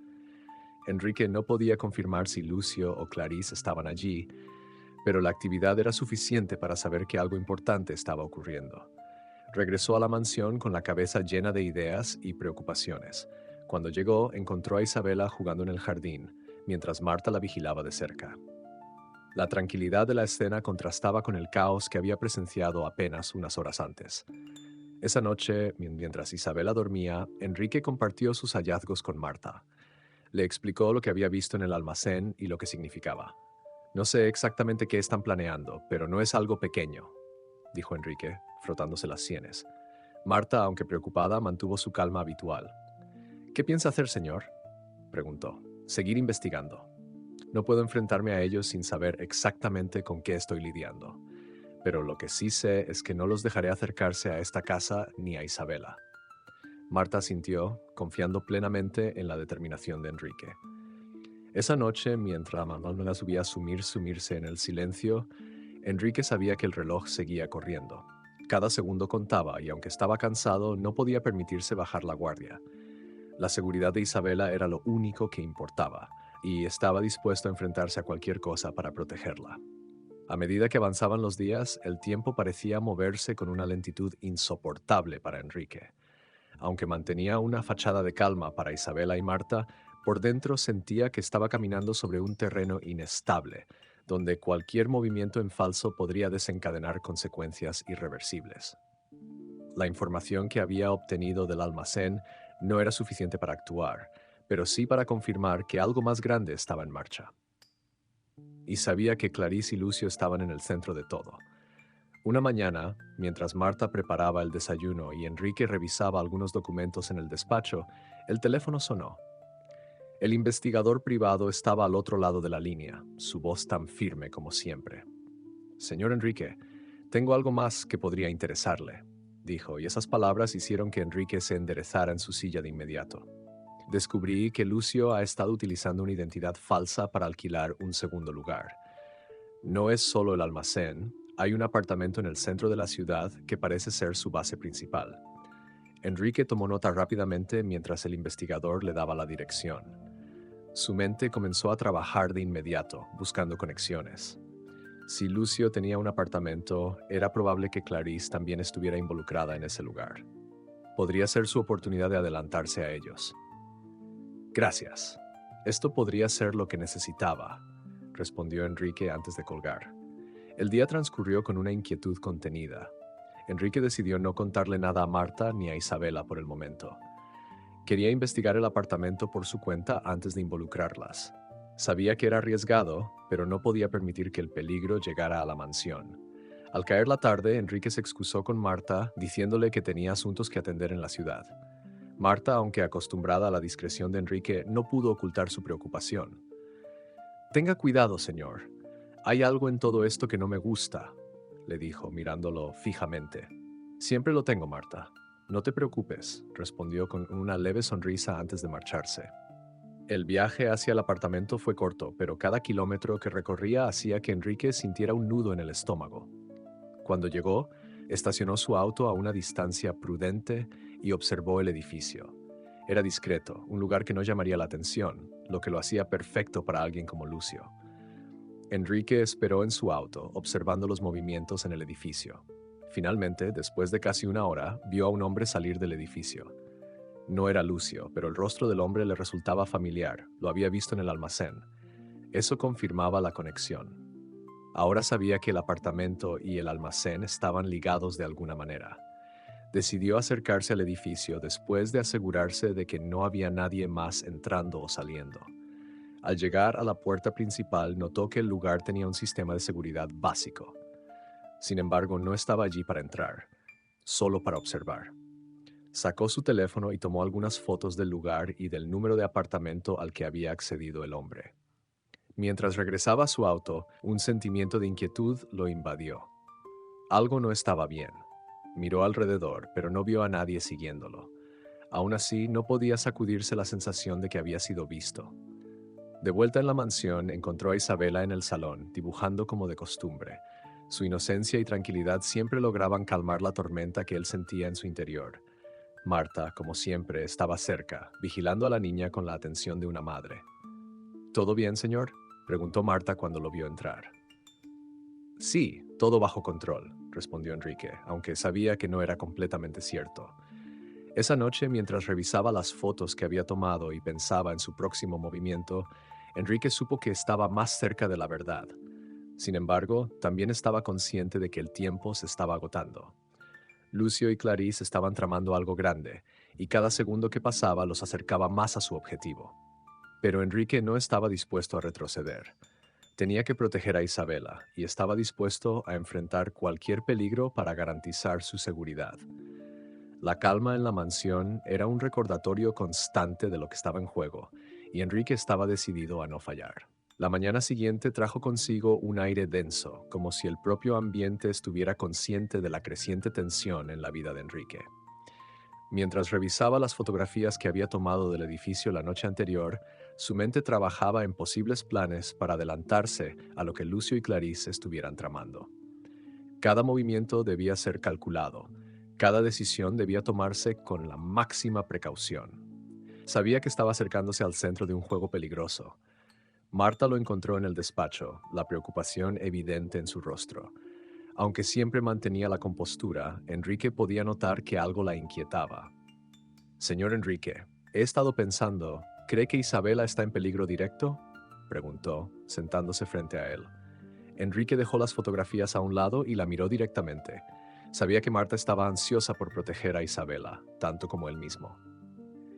Enrique no podía confirmar si Lucio o Clarice estaban allí, pero la actividad era suficiente para saber que algo importante estaba ocurriendo. Regresó a la mansión con la cabeza llena de ideas y preocupaciones. Cuando llegó, encontró a Isabela jugando en el jardín, mientras Marta la vigilaba de cerca. La tranquilidad de la escena contrastaba con el caos que había presenciado apenas unas horas antes. Esa noche, mientras Isabela dormía, Enrique compartió sus hallazgos con Marta. Le explicó lo que había visto en el almacén y lo que significaba. «No sé exactamente qué están planeando, pero no es algo pequeño», dijo Enrique, frotándose las sienes. Marta, aunque preocupada, mantuvo su calma habitual. «¿Qué piensa hacer, señor?», preguntó. «Seguir investigando. No puedo enfrentarme a ellos sin saber exactamente con qué estoy lidiando. Pero lo que sí sé es que no los dejaré acercarse a esta casa ni a Isabela». Marta asintió, confiando plenamente en la determinación de Enrique. Esa noche, mientras Manuela subía a sumirse en el silencio, Enrique sabía que el reloj seguía corriendo. Cada segundo contaba y aunque estaba cansado, no podía permitirse bajar la guardia. La seguridad de Isabela era lo único que importaba, y estaba dispuesto a enfrentarse a cualquier cosa para protegerla. A medida que avanzaban los días, el tiempo parecía moverse con una lentitud insoportable para Enrique. Aunque mantenía una fachada de calma para Isabela y Marta, por dentro sentía que estaba caminando sobre un terreno inestable, donde cualquier movimiento en falso podría desencadenar consecuencias irreversibles. La información que había obtenido del almacén no era suficiente para actuar, pero sí para confirmar que algo más grande estaba en marcha. Y sabía que Clarice y Lucio estaban en el centro de todo. Una mañana, mientras Marta preparaba el desayuno y Enrique revisaba algunos documentos en el despacho, el teléfono sonó. El investigador privado estaba al otro lado de la línea, su voz tan firme como siempre. «Señor Enrique, tengo algo más que podría interesarle», dijo, y esas palabras hicieron que Enrique se enderezara en su silla de inmediato. «Descubrí que Lucio ha estado utilizando una identidad falsa para alquilar un segundo lugar. No es solo el almacén, hay un apartamento en el centro de la ciudad que parece ser su base principal». Enrique tomó nota rápidamente mientras el investigador le daba la dirección. Su mente comenzó a trabajar de inmediato, buscando conexiones. Si Lucio tenía un apartamento, era probable que Clarice también estuviera involucrada en ese lugar. Podría ser su oportunidad de adelantarse a ellos. «Gracias. Esto podría ser lo que necesitaba», respondió Enrique antes de colgar. El día transcurrió con una inquietud contenida. Enrique decidió no contarle nada a Marta ni a Isabela por el momento. Quería investigar el apartamento por su cuenta antes de involucrarlas. Sabía que era arriesgado, pero no podía permitir que el peligro llegara a la mansión. Al caer la tarde, Enrique se excusó con Marta, diciéndole que tenía asuntos que atender en la ciudad. Marta, aunque acostumbrada a la discreción de Enrique, no pudo ocultar su preocupación. «Tenga cuidado, señor. Hay algo en todo esto que no me gusta», le dijo, mirándolo fijamente. «Siempre lo tengo, Marta. No te preocupes», respondió con una leve sonrisa antes de marcharse. El viaje hacia el apartamento fue corto, pero cada kilómetro que recorría hacía que Enrique sintiera un nudo en el estómago. Cuando llegó, estacionó su auto a una distancia prudente y observó el edificio. Era discreto, un lugar que no llamaría la atención, lo que lo hacía perfecto para alguien como Lucio. Enrique esperó en su auto, observando los movimientos en el edificio. Finalmente, después de casi una hora, vio a un hombre salir del edificio. No era Lucio, pero el rostro del hombre le resultaba familiar, lo había visto en el almacén. Eso confirmaba la conexión. Ahora sabía que el apartamento y el almacén estaban ligados de alguna manera. Decidió acercarse al edificio después de asegurarse de que no había nadie más entrando o saliendo. Al llegar a la puerta principal, notó que el lugar tenía un sistema de seguridad básico. Sin embargo, no estaba allí para entrar, solo para observar. Sacó su teléfono y tomó algunas fotos del lugar y del número de apartamento al que había accedido el hombre. Mientras regresaba a su auto, un sentimiento de inquietud lo invadió. Algo no estaba bien. Miró alrededor, pero no vio a nadie siguiéndolo. Aún así, no podía sacudirse la sensación de que había sido visto. De vuelta en la mansión, encontró a Isabela en el salón, dibujando como de costumbre. Su inocencia y tranquilidad siempre lograban calmar la tormenta que él sentía en su interior. Marta, como siempre, estaba cerca, vigilando a la niña con la atención de una madre. ¿Todo bien, señor?, preguntó Marta cuando lo vio entrar. Sí, todo bajo control, respondió Enrique, aunque sabía que no era completamente cierto. Esa noche, mientras revisaba las fotos que había tomado y pensaba en su próximo movimiento, Enrique supo que estaba más cerca de la verdad. Sin embargo, también estaba consciente de que el tiempo se estaba agotando. Lucio y Clarice estaban tramando algo grande, y cada segundo que pasaba los acercaba más a su objetivo. Pero Enrique no estaba dispuesto a retroceder. Tenía que proteger a Isabela, y estaba dispuesto a enfrentar cualquier peligro para garantizar su seguridad. La calma en la mansión era un recordatorio constante de lo que estaba en juego, y Enrique estaba decidido a no fallar. La mañana siguiente trajo consigo un aire denso, como si el propio ambiente estuviera consciente de la creciente tensión en la vida de Enrique. Mientras revisaba las fotografías que había tomado del edificio la noche anterior, su mente trabajaba en posibles planes para adelantarse a lo que Lucio y Clarice estuvieran tramando. Cada movimiento debía ser calculado, cada decisión debía tomarse con la máxima precaución. Sabía que estaba acercándose al centro de un juego peligroso. Marta lo encontró en el despacho, la preocupación evidente en su rostro. Aunque siempre mantenía la compostura, Enrique podía notar que algo la inquietaba. Señor Enrique, he estado pensando, ¿cree que Isabela está en peligro directo?, preguntó, sentándose frente a él. Enrique dejó las fotografías a un lado y la miró directamente. Sabía que Marta estaba ansiosa por proteger a Isabela, tanto como él mismo.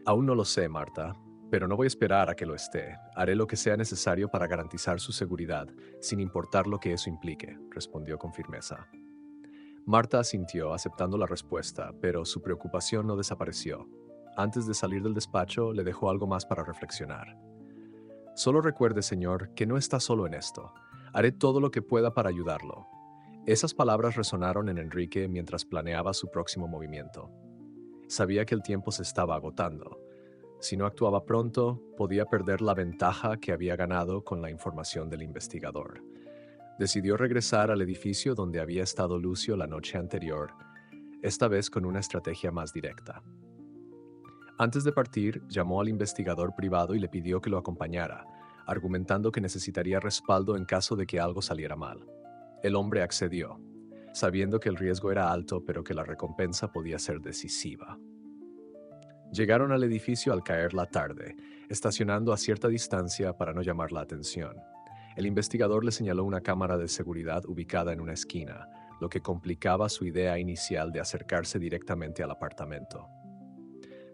Aún no lo sé, Marta, pero no voy a esperar a que lo esté. Haré lo que sea necesario para garantizar su seguridad, sin importar lo que eso implique, respondió con firmeza. Marta asintió, aceptando la respuesta, pero su preocupación no desapareció. Antes de salir del despacho, le dejó algo más para reflexionar. Solo recuerde, señor, que no está solo en esto. Haré todo lo que pueda para ayudarlo. Esas palabras resonaron en Enrique mientras planeaba su próximo movimiento. Sabía que el tiempo se estaba agotando. Si no actuaba pronto, podía perder la ventaja que había ganado con la información del investigador. Decidió regresar al edificio donde había estado Lucio la noche anterior, esta vez con una estrategia más directa. Antes de partir, llamó al investigador privado y le pidió que lo acompañara, argumentando que necesitaría respaldo en caso de que algo saliera mal. El hombre accedió, sabiendo que el riesgo era alto, pero que la recompensa podía ser decisiva. Llegaron al edificio al caer la tarde, estacionando a cierta distancia para no llamar la atención. El investigador le señaló una cámara de seguridad ubicada en una esquina, lo que complicaba su idea inicial de acercarse directamente al apartamento.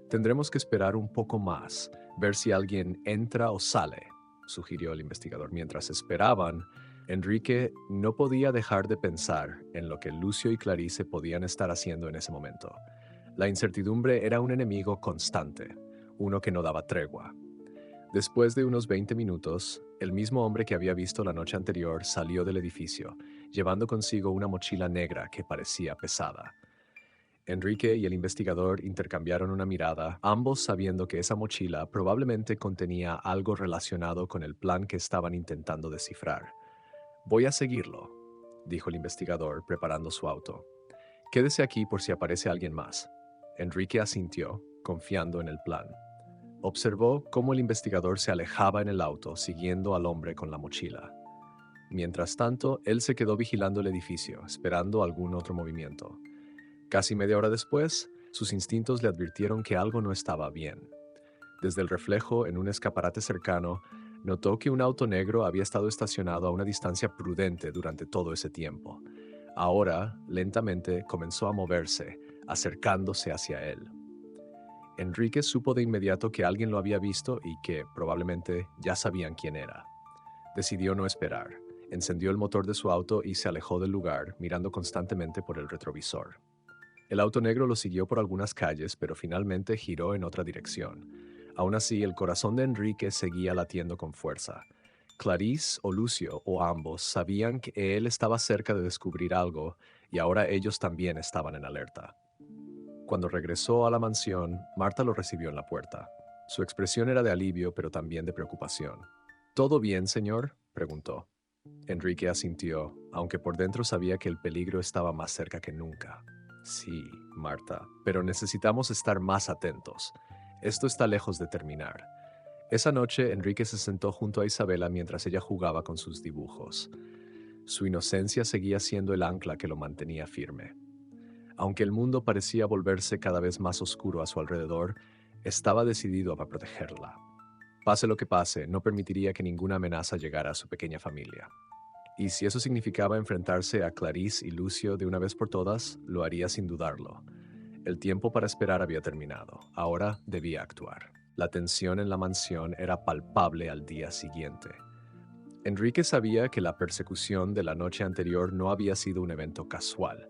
Tendremos que esperar un poco más, ver si alguien entra o sale, sugirió el investigador. Mientras esperaban, Enrique no podía dejar de pensar en lo que Lucio y Clarice podían estar haciendo en ese momento. La incertidumbre era un enemigo constante, uno que no daba tregua. Después de unos 20 minutos, el mismo hombre que había visto la noche anterior salió del edificio, llevando consigo una mochila negra que parecía pesada. Enrique y el investigador intercambiaron una mirada, ambos sabiendo que esa mochila probablemente contenía algo relacionado con el plan que estaban intentando descifrar. «Voy a seguirlo», dijo el investigador, preparando su auto. «Quédese aquí por si aparece alguien más». Enrique asintió, confiando en el plan. Observó cómo el investigador se alejaba en el auto, siguiendo al hombre con la mochila. Mientras tanto, él se quedó vigilando el edificio, esperando algún otro movimiento. Casi media hora después, sus instintos le advirtieron que algo no estaba bien. Desde el reflejo en un escaparate cercano, notó que un auto negro había estado estacionado a una distancia prudente durante todo ese tiempo. Ahora, lentamente, comenzó a moverse, acercándose hacia él. Enrique supo de inmediato que alguien lo había visto y que, probablemente, ya sabían quién era. Decidió no esperar. Encendió el motor de su auto y se alejó del lugar, mirando constantemente por el retrovisor. El auto negro lo siguió por algunas calles, pero finalmente giró en otra dirección. Aún así, el corazón de Enrique seguía latiendo con fuerza. Clarice o Lucio, o ambos, sabían que él estaba cerca de descubrir algo, y ahora ellos también estaban en alerta. Cuando regresó a la mansión, Marta lo recibió en la puerta. Su expresión era de alivio, pero también de preocupación. «¿Todo bien, señor?», preguntó. Enrique asintió, aunque por dentro sabía que el peligro estaba más cerca que nunca. «Sí, Marta, pero necesitamos estar más atentos. Esto está lejos de terminar». Esa noche, Enrique se sentó junto a Isabela mientras ella jugaba con sus dibujos. Su inocencia seguía siendo el ancla que lo mantenía firme. Aunque el mundo parecía volverse cada vez más oscuro a su alrededor, estaba decidido a protegerla. Pase lo que pase, no permitiría que ninguna amenaza llegara a su pequeña familia. Y si eso significaba enfrentarse a Clarice y Lucio de una vez por todas, lo haría sin dudarlo. El tiempo para esperar había terminado. Ahora debía actuar. La tensión en la mansión era palpable al día siguiente. Enrique sabía que la persecución de la noche anterior no había sido un evento casual.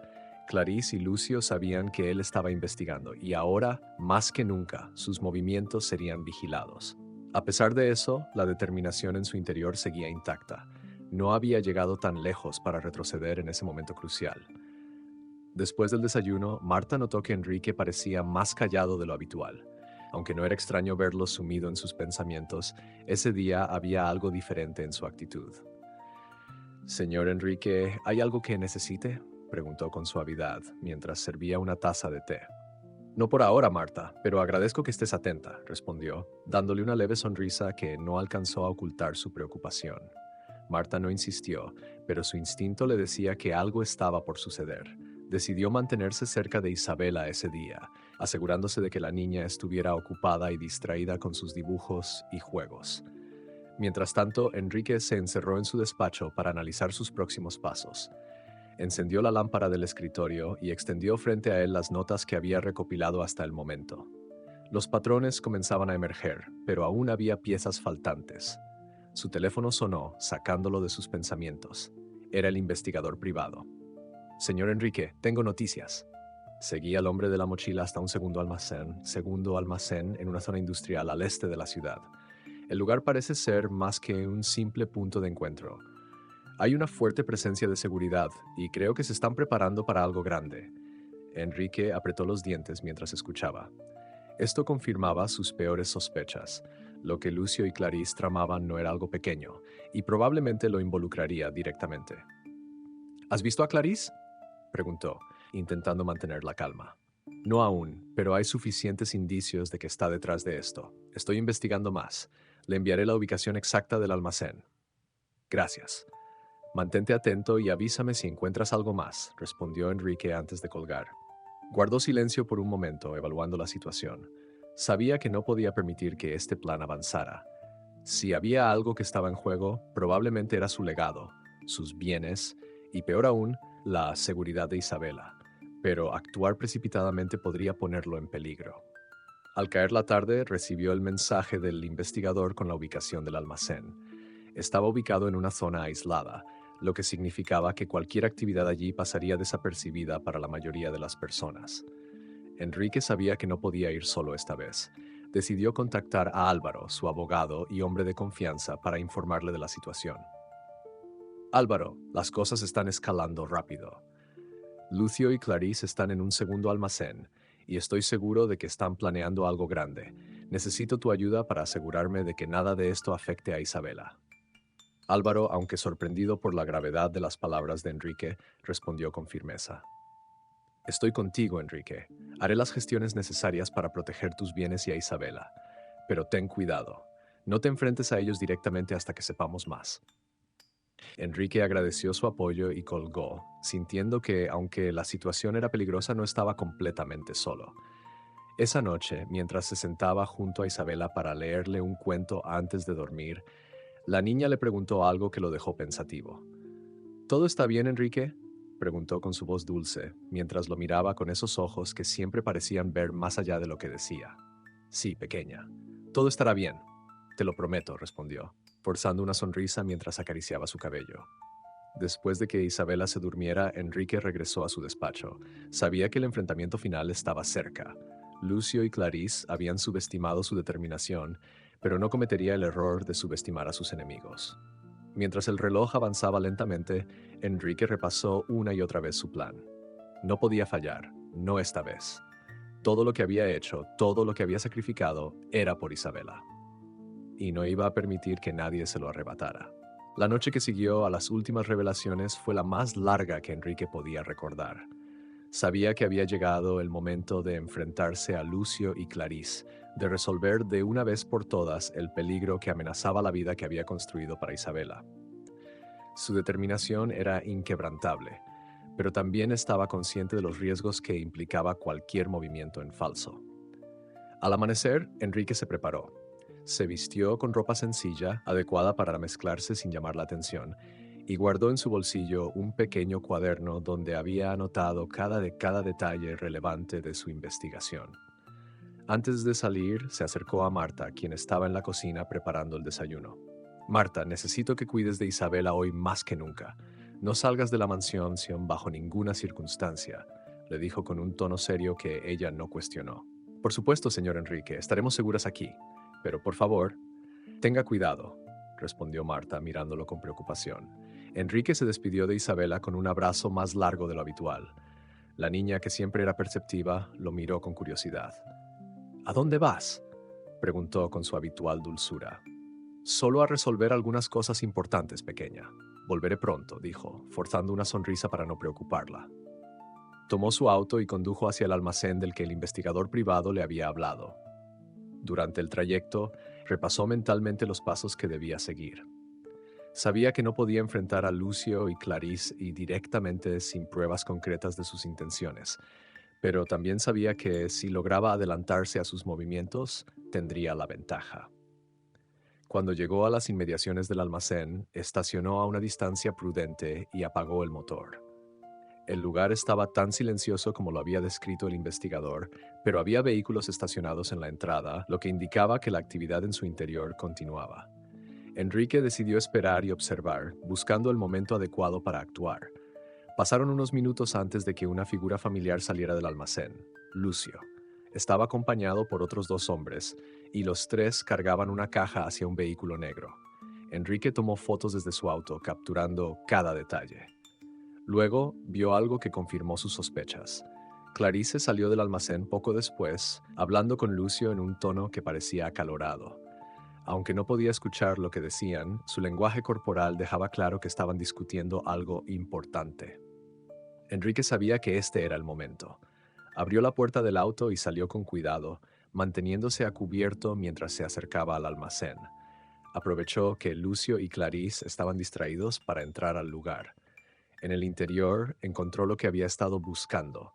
Clarice y Lucio sabían que él estaba investigando y ahora, más que nunca, sus movimientos serían vigilados. A pesar de eso, la determinación en su interior seguía intacta. No había llegado tan lejos para retroceder en ese momento crucial. Después del desayuno, Marta notó que Enrique parecía más callado de lo habitual. Aunque no era extraño verlo sumido en sus pensamientos, ese día había algo diferente en su actitud. Señor Enrique, ¿hay algo que necesite?, preguntó con suavidad, mientras servía una taza de té. No por ahora, Marta, pero agradezco que estés atenta, respondió, dándole una leve sonrisa que no alcanzó a ocultar su preocupación. Marta no insistió, pero su instinto le decía que algo estaba por suceder. Decidió mantenerse cerca de Isabela ese día, asegurándose de que la niña estuviera ocupada y distraída con sus dibujos y juegos. Mientras tanto, Enrique se encerró en su despacho para analizar sus próximos pasos. Encendió la lámpara del escritorio y extendió frente a él las notas que había recopilado hasta el momento. Los patrones comenzaban a emerger, pero aún había piezas faltantes. Su teléfono sonó, sacándolo de sus pensamientos. Era el investigador privado. Señor Enrique, tengo noticias. Seguía al hombre de la mochila hasta un segundo almacén en una zona industrial al este de la ciudad. El lugar parece ser más que un simple punto de encuentro. Hay una fuerte presencia de seguridad y creo que se están preparando para algo grande. Enrique apretó los dientes mientras escuchaba. Esto confirmaba sus peores sospechas. Lo que Lucio y Clarice tramaban no era algo pequeño, y probablemente lo involucraría directamente. ¿Has visto a Clarice?, preguntó, intentando mantener la calma. No aún, pero hay suficientes indicios de que está detrás de esto. Estoy investigando más. Le enviaré la ubicación exacta del almacén. Gracias. Mantente atento y avísame si encuentras algo más, respondió Enrique antes de colgar. Guardó silencio por un momento, evaluando la situación. Sabía que no podía permitir que este plan avanzara. Si había algo que estaba en juego, probablemente era su legado, sus bienes y, peor aún, la seguridad de Isabela. Pero actuar precipitadamente podría ponerlo en peligro. Al caer la tarde, recibió el mensaje del investigador con la ubicación del almacén. Estaba ubicado en una zona aislada, lo que significaba que cualquier actividad allí pasaría desapercibida para la mayoría de las personas. Enrique sabía que no podía ir solo esta vez. Decidió contactar a Álvaro, su abogado y hombre de confianza, para informarle de la situación. Álvaro, las cosas están escalando rápido. Lucio y Clarice están en un segundo almacén, y estoy seguro de que están planeando algo grande. Necesito tu ayuda para asegurarme de que nada de esto afecte a Isabela. Álvaro, aunque sorprendido por la gravedad de las palabras de Enrique, respondió con firmeza. Estoy contigo, Enrique. Haré las gestiones necesarias para proteger tus bienes y a Isabela. Pero ten cuidado. No te enfrentes a ellos directamente hasta que sepamos más. Enrique agradeció su apoyo y colgó, sintiendo que, aunque la situación era peligrosa, no estaba completamente solo. Esa noche, mientras se sentaba junto a Isabela para leerle un cuento antes de dormir, la niña le preguntó algo que lo dejó pensativo. ¿Todo está bien, Enrique?, preguntó con su voz dulce, mientras lo miraba con esos ojos que siempre parecían ver más allá de lo que decía. Sí, pequeña. Todo estará bien. Te lo prometo, respondió, forzando una sonrisa mientras acariciaba su cabello. Después de que Isabela se durmiera, Enrique regresó a su despacho. Sabía que el enfrentamiento final estaba cerca. Lucio y Clarice habían subestimado su determinación, pero no cometería el error de subestimar a sus enemigos. Mientras el reloj avanzaba lentamente, Enrique repasó una y otra vez su plan. No podía fallar, no esta vez. Todo lo que había hecho, todo lo que había sacrificado, era por Isabela. Y no iba a permitir que nadie se lo arrebatara. La noche que siguió a las últimas revelaciones fue la más larga que Enrique podía recordar. Sabía que había llegado el momento de enfrentarse a Lucio y Clarice, de resolver de una vez por todas el peligro que amenazaba la vida que había construido para Isabela. Su determinación era inquebrantable, pero también estaba consciente de los riesgos que implicaba cualquier movimiento en falso. Al amanecer, Enrique se preparó. Se vistió con ropa sencilla, adecuada para mezclarse sin llamar la atención, y guardó en su bolsillo un pequeño cuaderno donde había anotado cada detalle relevante de su investigación. Antes de salir, se acercó a Marta, quien estaba en la cocina preparando el desayuno. Marta, necesito que cuides de Isabela hoy más que nunca. No salgas de la mansión bajo ninguna circunstancia, le dijo con un tono serio que ella no cuestionó. Por supuesto, señor Enrique, estaremos seguras aquí. Pero por favor, tenga cuidado, respondió Marta mirándolo con preocupación. Enrique se despidió de Isabela con un abrazo más largo de lo habitual. La niña, que siempre era perceptiva, lo miró con curiosidad. ¿A dónde vas?, preguntó con su habitual dulzura. Solo a resolver algunas cosas importantes, pequeña. Volveré pronto, dijo, forzando una sonrisa para no preocuparla. Tomó su auto y condujo hacia el almacén del que el investigador privado le había hablado. Durante el trayecto, repasó mentalmente los pasos que debía seguir. Sabía que no podía enfrentar a Lucio y Clarice directamente sin pruebas concretas de sus intenciones, pero también sabía que si lograba adelantarse a sus movimientos, tendría la ventaja. Cuando llegó a las inmediaciones del almacén, estacionó a una distancia prudente y apagó el motor. El lugar estaba tan silencioso como lo había descrito el investigador, pero había vehículos estacionados en la entrada, lo que indicaba que la actividad en su interior continuaba. Enrique decidió esperar y observar, buscando el momento adecuado para actuar. Pasaron unos minutos antes de que una figura familiar saliera del almacén, Lucio. Estaba acompañado por otros 2 hombres, y los 3 cargaban una caja hacia un vehículo negro. Enrique tomó fotos desde su auto, capturando cada detalle. Luego vio algo que confirmó sus sospechas. Clarice salió del almacén poco después, hablando con Lucio en un tono que parecía acalorado. Aunque no podía escuchar lo que decían, su lenguaje corporal dejaba claro que estaban discutiendo algo importante. Enrique sabía que este era el momento. Abrió la puerta del auto y salió con cuidado, manteniéndose a cubierto mientras se acercaba al almacén. Aprovechó que Lucio y Clarice estaban distraídos para entrar al lugar. En el interior encontró lo que había estado buscando: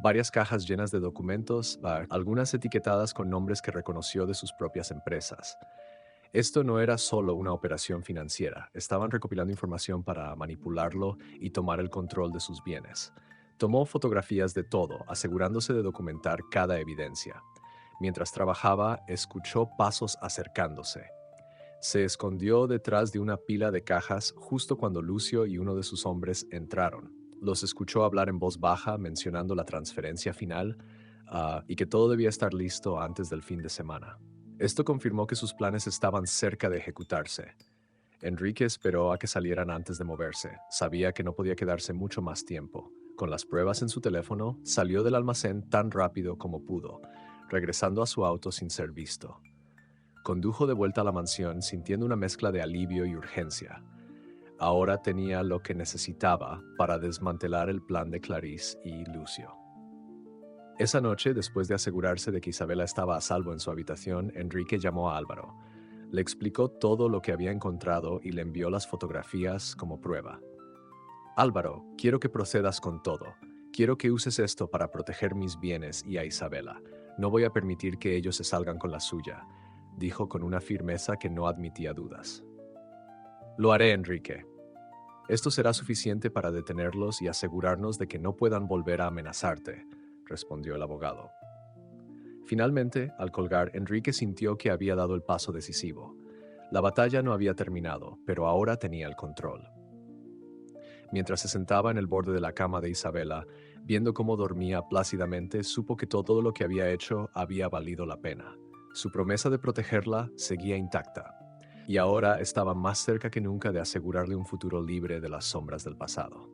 varias cajas llenas de documentos, algunas etiquetadas con nombres que reconoció de sus propias empresas. Esto no era solo una operación financiera, estaban recopilando información para manipularlo y tomar el control de sus bienes. Tomó fotografías de todo, asegurándose de documentar cada evidencia. Mientras trabajaba, escuchó pasos acercándose. Se escondió detrás de una pila de cajas justo cuando Lucio y uno de sus hombres entraron. Los escuchó hablar en voz baja, mencionando la transferencia final y que todo debía estar listo antes del fin de semana. Esto confirmó que sus planes estaban cerca de ejecutarse. Enrique esperó a que salieran antes de moverse. Sabía que no podía quedarse mucho más tiempo. Con las pruebas en su teléfono, salió del almacén tan rápido como pudo, regresando a su auto sin ser visto. Condujo de vuelta a la mansión sintiendo una mezcla de alivio y urgencia. Ahora tenía lo que necesitaba para desmantelar el plan de Clarice y Lucio. Esa noche, después de asegurarse de que Isabela estaba a salvo en su habitación, Enrique llamó a Álvaro. Le explicó todo lo que había encontrado y le envió las fotografías como prueba. Álvaro, quiero que procedas con todo. Quiero que uses esto para proteger mis bienes y a Isabela. No voy a permitir que ellos se salgan con la suya, dijo con una firmeza que no admitía dudas. Lo haré, Enrique. Esto será suficiente para detenerlos y asegurarnos de que no puedan volver a amenazarte, respondió el abogado. Finalmente, al colgar, Enrique sintió que había dado el paso decisivo. La batalla no había terminado, pero ahora tenía el control. Mientras se sentaba en el borde de la cama de Isabela, viendo cómo dormía plácidamente, supo que todo lo que había hecho había valido la pena. Su promesa de protegerla seguía intacta, y ahora estaba más cerca que nunca de asegurarle un futuro libre de las sombras del pasado.